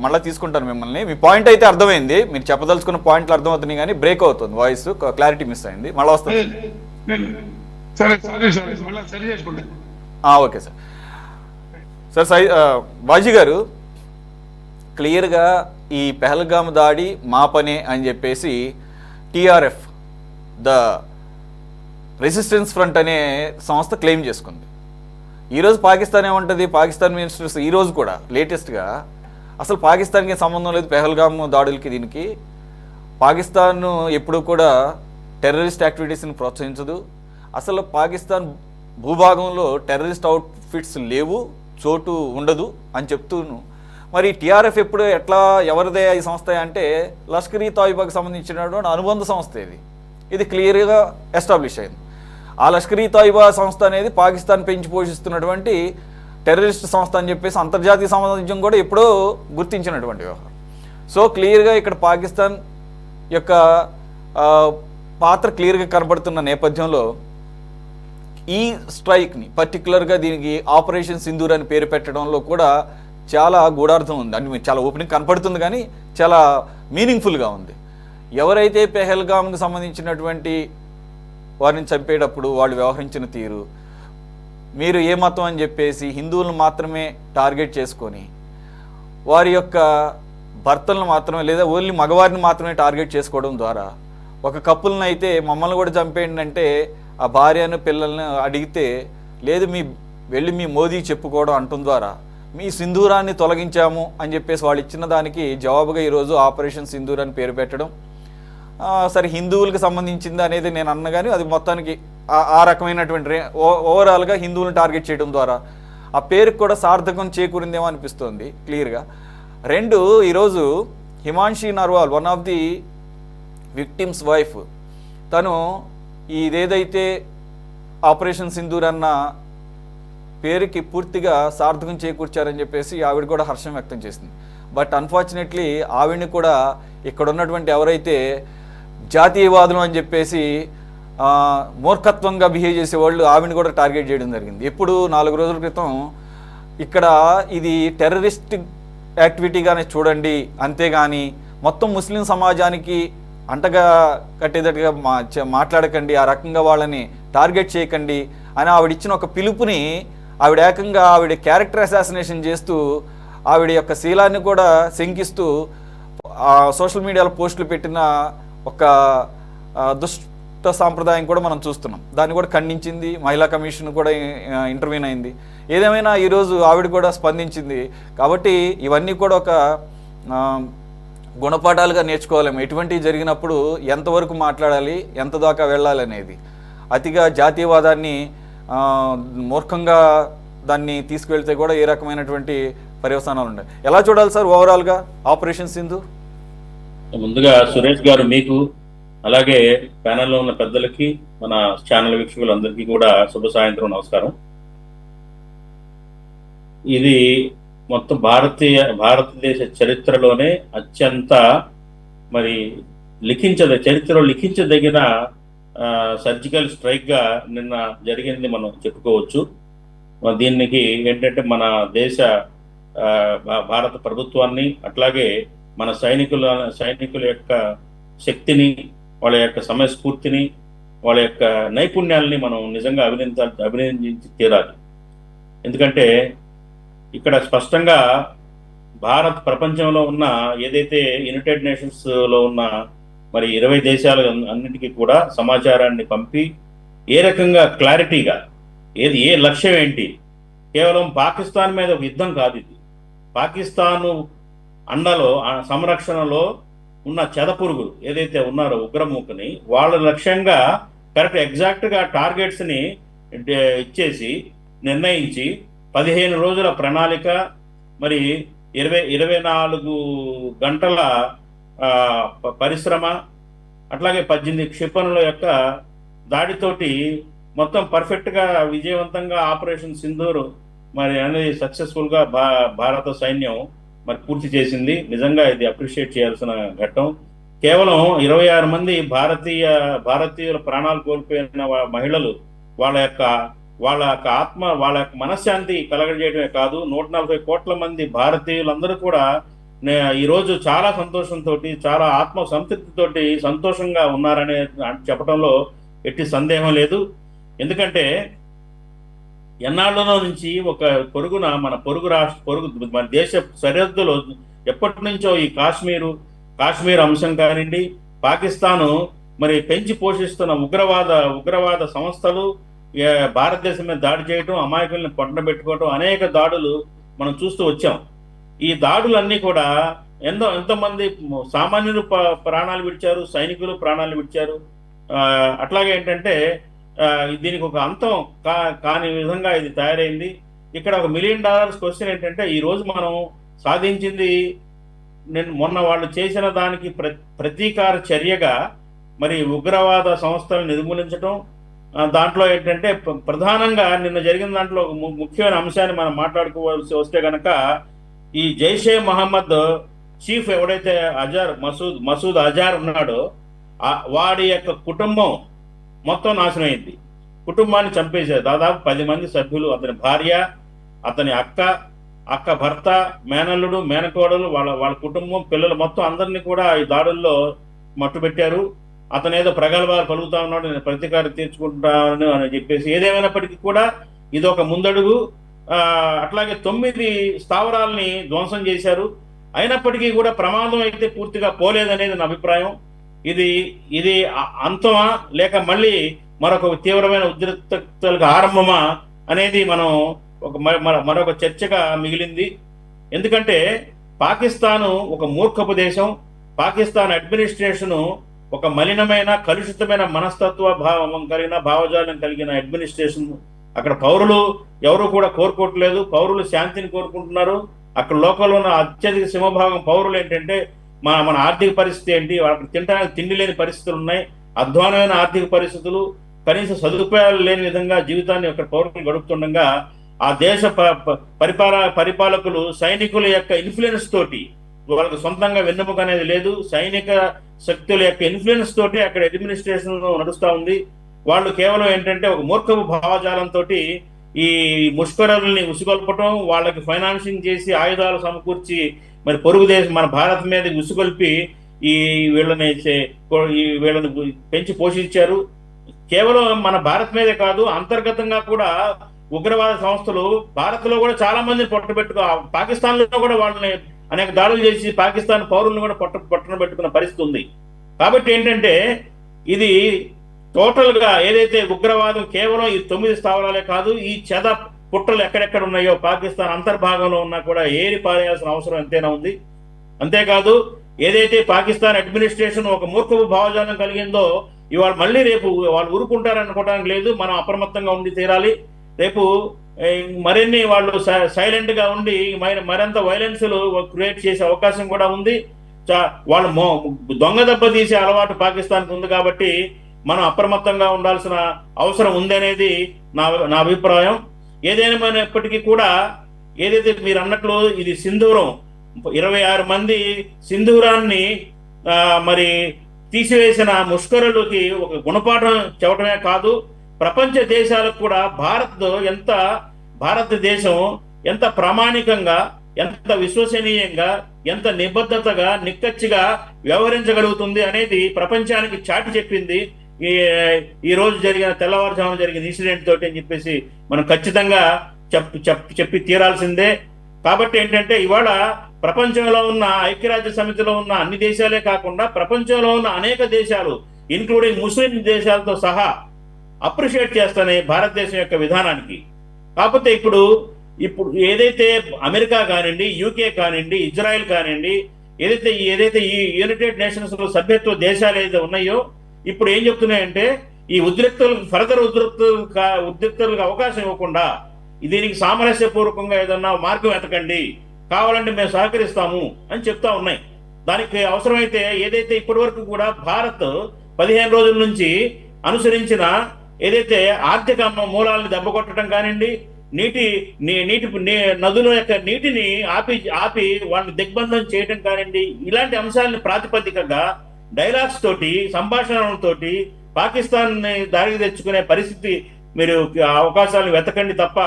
మళ్ళీ తీసుకుంటాను మిమ్మల్ని. మీ పాయింట్ అయితే అర్థమైంది, మీరు చెప్పదలుచుకున్న పాయింట్లు అర్థమవుతున్నాయి, కానీ బ్రేక్ అవుతుంది వాయిస్, క్లారిటీ మిస్ అయింది. మళ్ళీ వస్తుంది. Okay sir. బాజీ గారు, క్లియర్గా ఈ పెహల్గామ్ దాడి మా పనే అని చెప్పేసి టీఆర్ఎఫ్ ద రెసిస్టెన్స్ ఫ్రంట్ అనే సంస్థ క్లెయిమ్ చేసుకుంది. ఈరోజు పాకిస్తాన్ ఏమంటుంది, పాకిస్తాన్ మినిస్టర్స్ ఈరోజు కూడా లేటెస్ట్గా అసలు పాకిస్తాన్కి సంబంధం లేదు పెహల్గామ్ దాడులకి. దీనికి పాకిస్తాన్ ఎప్పుడూ కూడా టెర్రరిస్ట్ యాక్టివిటీస్ని ప్రోత్సహించదు. అసలు పాకిస్తాన్ భూభాగంలో టెర్రరిస్ట్ అవుట్ఫిట్స్ లేవు, చోటు ఉండదు అని చెప్తూను. మరి టీఆర్ఎఫ్ ఎప్పుడు ఎవరిదే ఈ సంస్థ అంటే లష్కర్ ఈ తోయిబాకి సంబంధించినటువంటి అనుబంధ సంస్థ ఇది క్లియర్గా ఎస్టాబ్లిష్ అయింది. ఆ లష్కర్ ఈ తోయిబా సంస్థ అనేది పాకిస్తాన్ పెంచి పోషిస్తున్నటువంటి టెర్రరిస్ట్ సంస్థ అని చెప్పేసి అంతర్జాతీయ సమాజం కూడా ఎప్పుడో గుర్తించినటువంటి వ్యవహారం. సో క్లియర్గా ఇక్కడ పాకిస్తాన్ యొక్క పాత్ర క్లియర్గా కనబడుతున్న నేపథ్యంలో ఈ స్ట్రైక్ని పర్టికులర్గా దీనికి ఆపరేషన్ సింధూర్ అని పేరు పెట్టడంలో కూడా చాలా గూఢార్థం ఉంది. అంటే చాలా ఓపెనింగ్ కనపడుతుంది, కానీ చాలా మీనింగ్ఫుల్గా ఉంది. ఎవరైతే పెహల్గామ్కి సంబంధించినటువంటి వారిని చంపేటప్పుడు వాళ్ళు వ్యవహరించిన తీరు, మీరు ఏ మతం అని చెప్పేసి హిందువులను మాత్రమే టార్గెట్ చేసుకొని వారి యొక్క భర్తలను మాత్రమే లేదా ఓన్లీ మగవారిని మాత్రమే టార్గెట్ చేసుకోవడం ద్వారా ఒక కప్పులను అయితే మమ్మల్ని కూడా చంపేయండి అంటే ఆ భార్యను పిల్లల్ని అడిగితే లేదు వెళ్ళి మీ మోదీ చెప్పుకోవడం అంటం ద్వారా మీ సింధూరాన్ని తొలగించాము అని చెప్పేసి వాళ్ళు ఇచ్చిన దానికి జవాబుగా ఈరోజు ఆపరేషన్ సింధూర్ అని పేరు పెట్టడం. సరే హిందువులకు సంబంధించింది అనేది నేను అన్న, కానీ అది మొత్తానికి ఆ రకమైనటువంటి ఓవరాల్గా హిందువులను టార్గెట్ చేయడం ద్వారా ఆ పేరుకు కూడా సార్థకం చేకూరిందేమో అనిపిస్తుంది క్లియర్గా. రెండు, ఈరోజు Himanshi Narwal, one of the victims wife, తను ఇదేదైతే ఆపరేషన్ సింధూర్ అన్న పేరుకి పూర్తిగా సార్థకం చేకూర్చారని చెప్పేసి ఆవిడ కూడా హర్షం వ్యక్తం చేసింది. బట్ అన్ఫార్చునేట్లీ ఆవిడని కూడా ఇక్కడ ఉన్నటువంటి ఎవరైతే జాతీయవాదులు అని చెప్పేసి మూర్ఖత్వంగా బిహేవ్ చేసే వాళ్ళు ఆవిడని కూడా టార్గెట్ చేయడం జరిగింది. ఎప్పుడు 4 రోజుల క్రితం ఇక్కడ ఇది టెర్రరిస్ట్ యాక్టివిటీగానే చూడండి, అంతేగాని మొత్తం ముస్లిం సమాజానికి అంటగా కట్టేటట్టుగా మాట్లాడకండి, ఆ రకంగా వాళ్ళని టార్గెట్ చేయకండి అని ఆవిడ ఇచ్చిన ఒక పిలుపుని ఆవిడ ఏకంగా ఆవిడ క్యారెక్టర్ అసాసినేషన్ చేస్తూ ఆవిడ యొక్క శీలాన్ని కూడా శంకిస్తూ సోషల్ మీడియాలో పోస్టులు పెట్టిన ఒక దుష్ట సాంప్రదాయం కూడా మనం చూస్తున్నాం. దాన్ని కూడా ఖండించింది. మహిళా కమిషన్ కూడా ఇంటర్వ్యూన్ అయింది. ఏదేమైనా ఈరోజు ఆవిడ కూడా స్పందించింది. కాబట్టి ఇవన్నీ కూడా ఒక గుణపాఠాలుగా నేర్చుకోలేము. ఎటువంటివి జరిగినప్పుడు ఎంతవరకు మాట్లాడాలి, ఎంత దాకా వెళ్ళాలి అనేది. అతిగా జాతీయవాదాన్ని మూర్ఖంగా దాన్ని తీసుకువెళ్తే కూడా ఏ రకమైనటువంటి పర్యవసానాలు ఉన్నాయి. ఎలా చూడాలి సార్ ఓవరాల్గా ఆపరేషన్ సింధు? ముందుగా సురేష్ గారు మీకు, అలాగే ప్యానెల్లో ఉన్న పెద్దలకి, మన ఛానల్ వీక్షకులందరికీ కూడా శుభ సాయంత్రం నమస్కారం. ఇది మొత్తం భారతదేశ చరిత్రలోనే అత్యంత మరి చరిత్రలో లిఖించదగిన సర్జికల్ స్ట్రైక్ గా నిన్న జరిగింది మనం చెప్పుకోవచ్చు. దీనికి ఏంటంటే మన దేశ భారత ప్రభుత్వాన్ని, అట్లాగే మన సైనికుల యొక్క శక్తిని, వాళ్ళ యొక్క సమయస్ఫూర్తిని, వాళ్ళ యొక్క నైపుణ్యాలని మనం నిజంగా అభినందించి తీరాలి. ఎందుకంటే ఇక్కడ స్పష్టంగా భారత్ ప్రపంచంలో ఉన్న ఏదైతే యునైటెడ్ నేషన్స్ లో ఉన్న మరి 20 దేశాలు అన్నిటికీ కూడా సమాచారాన్ని పంపి ఏ రకంగా క్లారిటీగా ఏ లక్ష్యం ఏంటి, కేవలం పాకిస్తాన్ మీద ఒక యుద్ధం కాదు ఇది. పాకిస్తాను అండలో సంరక్షణలో ఉన్న చెదపురుగులు ఏదైతే ఉన్నారో ఉగ్రమూకని వాళ్ళ లక్ష్యంగా ఎగ్జాక్ట్గా టార్గెట్స్ని ఇచ్చేసి నిర్ణయించి 15 రోజుల ప్రణాళిక, మరి 24 గంటల పరిశ్రమ, అట్లాగే 18 క్షిపణుల యొక్క దాడితోటి మొత్తం పర్ఫెక్ట్గా విజయవంతంగా ఆపరేషన్ సింధూర్ మరి అనేది సక్సెస్ఫుల్గా భారత సైన్యం మరి పూర్తి చేసింది. నిజంగా ఇది అప్రిషియేట్ చేయాల్సిన ఘట్టం. కేవలం 26 మంది భారతీయుల ప్రాణాలు కోల్పోయిన మహిళలు వాళ్ళ యొక్క ఆత్మ, వాళ్ళ యొక్క మనశ్శాంతి కలగజేయడమే కాదు, 140 కోట్ల మంది భారతీయులందరూ కూడా ఈరోజు చాలా సంతోషంతో, చాలా ఆత్మ సంతృప్తితోటి సంతోషంగా ఉన్నారనే చెప్పడంలో ఎట్టి సందేహం లేదు. ఎందుకంటే ఎన్నాళ్ళలో నుంచి ఒక మన దేశ సరిహద్దులో ఎప్పటి నుంచో ఈ కాశ్మీర్ అంశం కానివ్వండి, పాకిస్తాను మరి పెంచి పోషిస్తున్న ఉగ్రవాద సంస్థలు భారతదేశం మీద దాడి చేయటం, అమాయకుల్ని పెట్టుకోవటం, అనేక దాడులు మనం చూస్తూ వచ్చాం. ఈ దాడులన్నీ కూడా ఎంతమంది సామాన్యులు ప్రాణాలు విడిచారు, సైనికులు ప్రాణాలు విడిచారు. అట్లాగే ఏంటంటే దీనికి ఒక అంతం కాని విధంగా ఇది తయారైంది. ఇక్కడ ఒక $1 మిలియన్ క్వశ్చన్ ఏంటంటే, ఈ రోజు మనం సాధించింది మొన్న వాళ్ళు చేసిన దానికి ప్రతీకార చర్యగా మరి ఉగ్రవాద సంస్థలను నిర్మూలించడం. దాంట్లో ఏంటంటే ప్రధానంగా నిన్న జరిగిన దాంట్లో ఒక ముఖ్యమైన అంశాన్ని మనం మాట్లాడుకోవాల్సి వస్తే కనుక, ఈ జైషే మహమ్మద్ చీఫ్ ఎవడైతే మసూద్ అజార్ ఉన్నాడో వాడి యొక్క కుటుంబం మొత్తం నాశనం అయింది. కుటుంబాన్ని చంపేశారు. దాదాపు 10 మంది సభ్యులు, అతని భార్య, అతని అక్క భర్త, మేనల్లుడు, మేనకోడలు, వాళ్ళ కుటుంబం, పిల్లలు మొత్తం అందరినీ కూడా ఈ దాడుల్లో మట్టుబెట్టారు. అతను ఏదో ప్రగల్భాలు పలుకుతా ఉన్నాడు, నేను ప్రతీకారం తీర్చుకుంటాను అని చెప్పేసి. ఏదేమైనప్పటికీ కూడా ఇది ఒక ముందడుగు. అట్లాగే 9 స్థావరాల్ని ధ్వంసం చేశారు. అయినప్పటికీ కూడా ప్రమాదం అయితే పూర్తిగా పోలేదనేది నా అభిప్రాయం. ఇది అంతమా లేక మళ్ళీ మరొక తీవ్రమైన ఉద్రిక్తతలకు ఆరంభమా అనేది మనం మరొక చర్చగా మిగిలింది. ఎందుకంటే పాకిస్తాను ఒక మూర్ఖపు దేశం. పాకిస్తాన్ అడ్మినిస్ట్రేషను ఒక మలినమైన, కలుషితమైన మనస్తత్వ భావజాలం కలిగిన అడ్మినిస్ట్రేషన్. అక్కడ పౌరులు ఎవరు కూడా కోరుకోవట్లేదు, పౌరులు శాంతిని కోరుకుంటున్నారు. అక్కడ లోకల్లో ఉన్న అత్యధిక సింహభాగం పౌరులు ఏంటంటే మన ఆర్థిక పరిస్థితి ఏంటి, వాళ్ళకి తినడానికి తిండి లేని పరిస్థితులు ఉన్నాయి, అధ్వానమైన ఆర్థిక పరిస్థితులు, కనీస సదుపాయాలు లేని విధంగా జీవితాన్ని అక్కడ పౌరులు గడుపుతుండగా ఆ దేశ పరిపాలకులు సైనికుల యొక్క ఇన్ఫ్లుయెన్స్ తోటి, వాళ్ళకి సొంతంగా వెన్నెముక అనేది లేదు, సైనిక శక్తుల యొక్క ఇన్ఫ్లుయెన్స్ తోటి అక్కడ అడ్మినిస్ట్రేషన్ నడుస్తూ ఉంది. వాళ్ళు కేవలం ఏంటంటే ఒక మూర్ఖపు భావజాలంతో ఈ ముష్కరుల్ని ఉసుగొల్పటం, వాళ్ళకి ఫైనాన్సింగ్ చేసి ఆయుధాలు సమకూర్చి మరి పొరుగు దేశం మన భారత్ మీద ఉసుగొల్పి ఈ వీళ్ళని పెంచి పోషించారు. కేవలం మన భారత్ మీదే కాదు, అంతర్గతంగా కూడా ఉగ్రవాద సంస్థలు భారత్లో కూడా చాలా మందిని పొట్టబెట్టుకో, పాకిస్తాన్లో కూడా వాళ్ళని అనేక దాడులు చేసి పాకిస్తాన్ పౌరులను కూడా పొట్టన పెట్టుకున్న పరిస్థితి ఉంది. కాబట్టి ఏంటంటే ఇది టోటల్ గా ఏదైతే ఉగ్రవాదం కేవలం ఈ 9 స్థావరాలే కాదు, ఈ చెద పుట్టలు ఎక్కడెక్కడ ఉన్నాయో పాకిస్తాన్ అంతర్భాగంలో ఉన్నా కూడా ఏరి పారేయాల్సిన అవసరం ఎంతైనా ఉంది. అంతేకాదు ఏదైతే పాకిస్తాన్ అడ్మినిస్ట్రేషన్ ఒక మూర్ఖపు భావజాలం కలిగిందో ఇవాళ మళ్ళీ రేపు వాళ్ళు ఊరుకుంటారనుకోవడానికి లేదు. మనం అప్రమత్తంగా ఉండి తీరాలి. రేపు మరిన్ని వాళ్ళు సైలెంట్ గా ఉండి మరింత వైలెన్స్ క్రియేట్ చేసే అవకాశం కూడా ఉంది. వాళ్ళు దొంగ దెబ్బ తీసే అలవాటు పాకిస్తాన్కి ఉంది. కాబట్టి మనం అప్రమత్తంగా ఉండాల్సిన అవసరం ఉంది అనేది నా అభిప్రాయం. ఏదేమైనప్పటికీ కూడా ఏదైతే మీరు అన్నట్లు ఇది సింధూరం, 26 మంది సింధూరాన్ని మరి తీసివేసిన ముష్కరులకి ఒక గుణపాఠం చెప్పడమే కాదు, ప్రపంచ దేశాలకు కూడా భారతదేశం ఎంత ప్రామాణికంగా, ఎంత విశ్వసనీయంగా, ఎంత నిబద్ధతగా, నిక్కచ్చిగా వ్యవహరించగలుగుతుంది అనేది ప్రపంచానికి చాటి చెప్పింది ఈ రోజు తెల్లవారుజామున జరిగిన ఇన్సిడెంట్ తోటి అని చెప్పేసి మనం ఖచ్చితంగా చెప్పి తీరాల్సిందే. కాబట్టి ఏంటంటే ఇవాళ ప్రపంచంలో ఉన్న ఐక్యరాజ్య సమితిలో ఉన్న అన్ని దేశాలే కాకుండా ప్రపంచంలో ఉన్న అనేక దేశాలు ఇంక్లూడింగ్ ముస్లిం దేశాలతో సహా అప్రిషియేట్ చేస్తాయి భారతదేశం యొక్క విధానానికి. కాకపోతే ఇప్పుడు ఏదైతే అమెరికా కానివ్వండి, యూకే కానివ్వండి, ఇజ్రాయెల్ కానివ్వండి, ఏదైతే ఈ యునైటెడ్ నేషన్స్ లో సభ్యత్వ దేశాలు ఏదైతే ఉన్నాయో ఇప్పుడు ఏం చెప్తున్నాయంటే ఈ ఫర్దర్ ఉద్రిక్తలకు అవకాశం ఇవ్వకుండా దీనికి సామరస్యపూర్వకంగా ఏదన్నా మార్గం వెతకండి, కావాలంటే మేము సహకరిస్తాము అని చెప్తా ఉన్నాయి. దానికి అవసరమైతే ఏదైతే ఇప్పటి వరకు కూడా భారత్ 15 రోజుల నుంచి అనుసరించిన ఏదైతే ఆర్థిక మూలాలను దెబ్బకొట్టడం కానివ్వండి, నదుల యొక్క నీటిని ఆపి వాళ్ళని దిగ్బంధం చేయడం కానివ్వండి, ఇలాంటి అంశాలను ప్రాతిపదికగా డైలాగ్స్ తోటి, సంభాషణలతోటి పాకిస్తాన్ దారికి తెచ్చుకునే పరిస్థితి మీరు అవకాశాలను వెతకండి తప్ప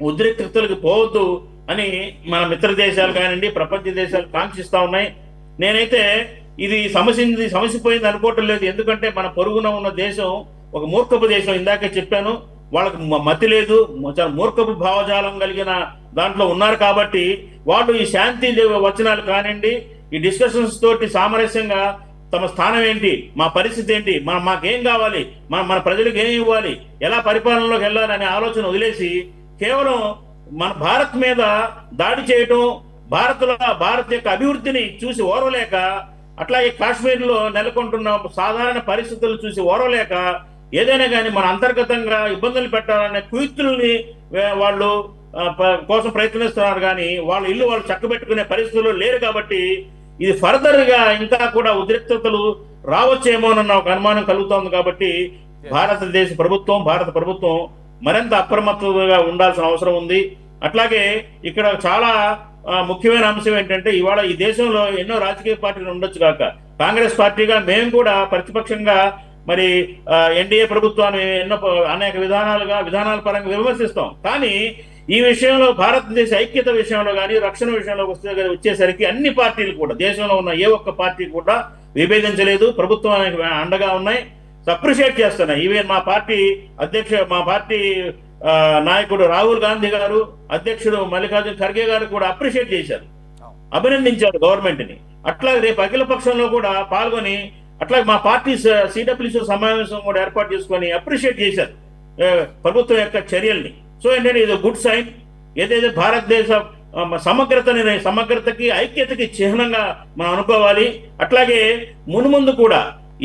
ఉద్రిక్తతలకు పోవద్దు అని మన మిత్ర దేశాలు కానివ్వండి, ప్రపంచ దేశాలు కాంక్షిస్తా ఉన్నాయి. నేనైతే ఇది సమసిపోయింది అనుకోవటం లేదు. ఎందుకంటే మన పొరుగున ఉన్న దేశం ఒక మూర్ఖపు దేశం. ఇందాకే చెప్పాను, వాళ్ళకి మతి లేదు, చాలా మూర్ఖపు భావజాలం కలిగిన దాంట్లో ఉన్నారు. కాబట్టి వాళ్ళు ఈ శాంతి వచనాలు కానివ్వండి, ఈ డిస్కషన్స్ తోటి సామరస్యంగా తమ స్థానం ఏంటి, మా పరిస్థితి ఏంటి, మాకేం కావాలి, మన ప్రజలకు ఏం ఇవ్వాలి, ఎలా పరిపాలనలోకి వెళ్ళాలనే ఆలోచన వదిలేసి కేవలం మన భారత్ మీద దాడి చేయటం, భారత్ యొక్క అభివృద్ధిని చూసి ఓర్వలేక, అట్లాగే కాశ్మీర్లో నెలకొంటున్న సాధారణ పరిస్థితులు చూసి ఓర్వలేక ఏదైనా కానీ మన అంతర్గతంగా ఇబ్బందులు పెట్టాలనే కుయుక్తుల్ని వాళ్ళు కోసం ప్రయత్నిస్తున్నారు. కానీ వాళ్ళ ఇల్లు వాళ్ళు చక్కబెట్టుకునే పరిస్థితుల్లో లేరు. కాబట్టి ఇది ఫర్దర్ గా ఇంకా కూడా ఉద్రిక్తతలు రావచ్చేమోనన్న ఒక అనుమానం కలుగుతోంది. కాబట్టి భారత ప్రభుత్వం మరింత అప్రమత్తంగా ఉండాల్సిన అవసరం ఉంది. అట్లాగే ఇక్కడ చాలా ముఖ్యమైన అంశం ఏంటంటే ఇవాళ ఈ దేశంలో ఎన్నో రాజకీయ పార్టీలు ఉండొచ్చు కాక, కాంగ్రెస్ పార్టీగా మేము కూడా ప్రతిపక్షంగా మరి ఎన్డీఏ ప్రభుత్వాన్ని అనేక విధానాల పరంగా విమర్శిస్తాం. కానీ ఈ విషయంలో భారతదేశ ఐక్యత విషయంలో కానీ, రక్షణ విషయంలో వచ్చేసరికి అన్ని పార్టీలు కూడా, దేశంలో ఉన్న ఏ ఒక్క పార్టీ కూడా విభేదించలేదు, ప్రభుత్వానికి అండగా ఉన్నాయి, అప్రిషియేట్ చేస్తున్నాయి. ఈవెన్ మా పార్టీ నాయకుడు రాహుల్ గాంధీ గారు, అధ్యక్షుడు మల్లికార్జున ఖర్గే గారు కూడా అప్రిషియేట్ చేశారు, అభినందించారు గవర్నమెంట్ ని. అట్లాగే రేపు అఖిల పక్షంలో కూడా పాల్గొని, అట్లాగే మా పార్టీ సిడబ్ల్యూసీ సమావేశం కూడా ఏర్పాటు చేసుకొని అప్రిషియేట్ చేశారు ప్రభుత్వం యొక్క చర్యల్ని. సో ఏంటంటే ఇది గుడ్ సైన్. ఏదైతే భారతదేశ సమగ్రతకి ఐక్యతకి చిహ్నంగా మనం అనుకోవాలి. అట్లాగే మున్ముందు కూడా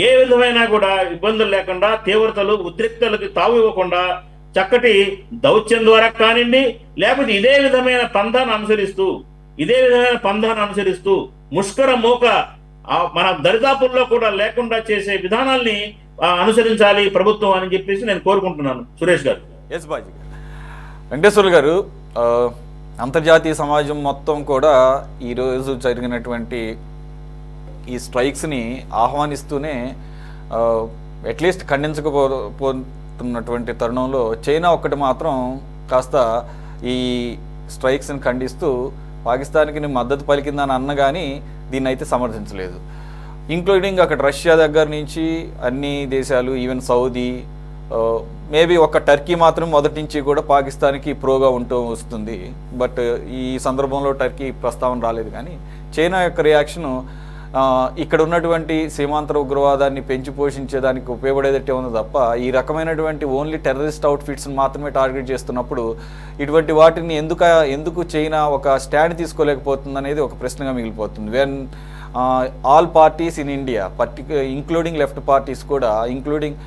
ఏ విధమైన కూడా ఇబ్బందులు లేకుండా, తీవ్రతలు ఉద్రిక్తలకు తావు ఇవ్వకుండా చక్కటి దౌత్యం ద్వారా కానివ్వండి, లేకపోతే ఇదే విధమైన పంధాన్ని అనుసరిస్తూ ముష్కర మూక మన దరిదాపుల్లో కూడా లేకుండా చేసే విధానాల్ని అనుసరించాలి ప్రభుత్వం అని చెప్పేసి నేను కోరుకుంటున్నాను. సురేష్ గారు. ఎస్ బాజీ గారు. వెంకటేశ్వర్లు గారు, అంతర్జాతీయ సమాజం మొత్తం కూడా ఈరోజు జరిగినటువంటి ఈ స్ట్రైక్స్ని ఆహ్వానిస్తూనే అట్లీస్ట్ ఖండించకపోతున్నటువంటి తరుణంలో చైనా ఒక్కటి మాత్రం కాస్త ఈ స్ట్రైక్స్ని ఖండిస్తూ పాకిస్తాన్కి మద్దతు పలికిందని అన్న కానీ దీన్ని అయితే సమర్థించలేదు. ఇంక్లూడింగ్ అక్కడ రష్యా దగ్గర నుంచి అన్ని దేశాలు, ఈవెన్ సౌదీ, మేబీ ఒక టర్కీ మాత్రం మొదటి నుంచి కూడా పాకిస్తాన్కి ప్రోగా ఉంటూ వస్తుంది. బట్ ఈ సందర్భంలో టర్కీ ప్రస్తావన రాలేదు. కానీ చైనా యొక్క రియాక్షను ఇక్కడ ఉన్నటువంటి సీమాంతర ఉగ్రవాదాన్ని పెంచి పోషించేదానికి ఉపయోగపడేదట్టే ఉంది తప్ప ఈ రకమైనటువంటి ఓన్లీ టెర్రరిస్ట్ అవుట్ఫిట్స్ని మాత్రమే టార్గెట్ చేస్తున్నప్పుడు ఇటువంటి వాటిని ఎందుకు చైనా ఒక స్టాండ్ తీసుకోలేకపోతుంది అనేది ఒక ప్రశ్నగా మిగిలిపోతుంది. When all parties in India including left parties కూడా, including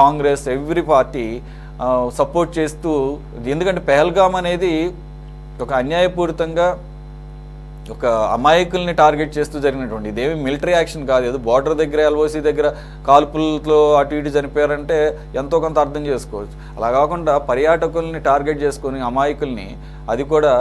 Congress, every party support చేస్తూ, ఎందుకంటే పెహల్గామ్ అనేది ఒక అన్యాయపూరితంగా ఒక అమాయకుల్ని టార్గెట్ చేస్తూ జరిగినటువంటి, ఇదేమి మిలిటరీ యాక్షన్ కాదు. ఏదో బార్డర్ దగ్గర ఎల్ఓసి దగ్గర కాల్పులతో అటు ఇటు చనిపోయారంటే ఎంతో కొంత అర్థం చేసుకోవచ్చు. అలా కాకుండా పర్యాటకుల్ని టార్గెట్ చేసుకొని అమాయకుల్ని, అది కూడా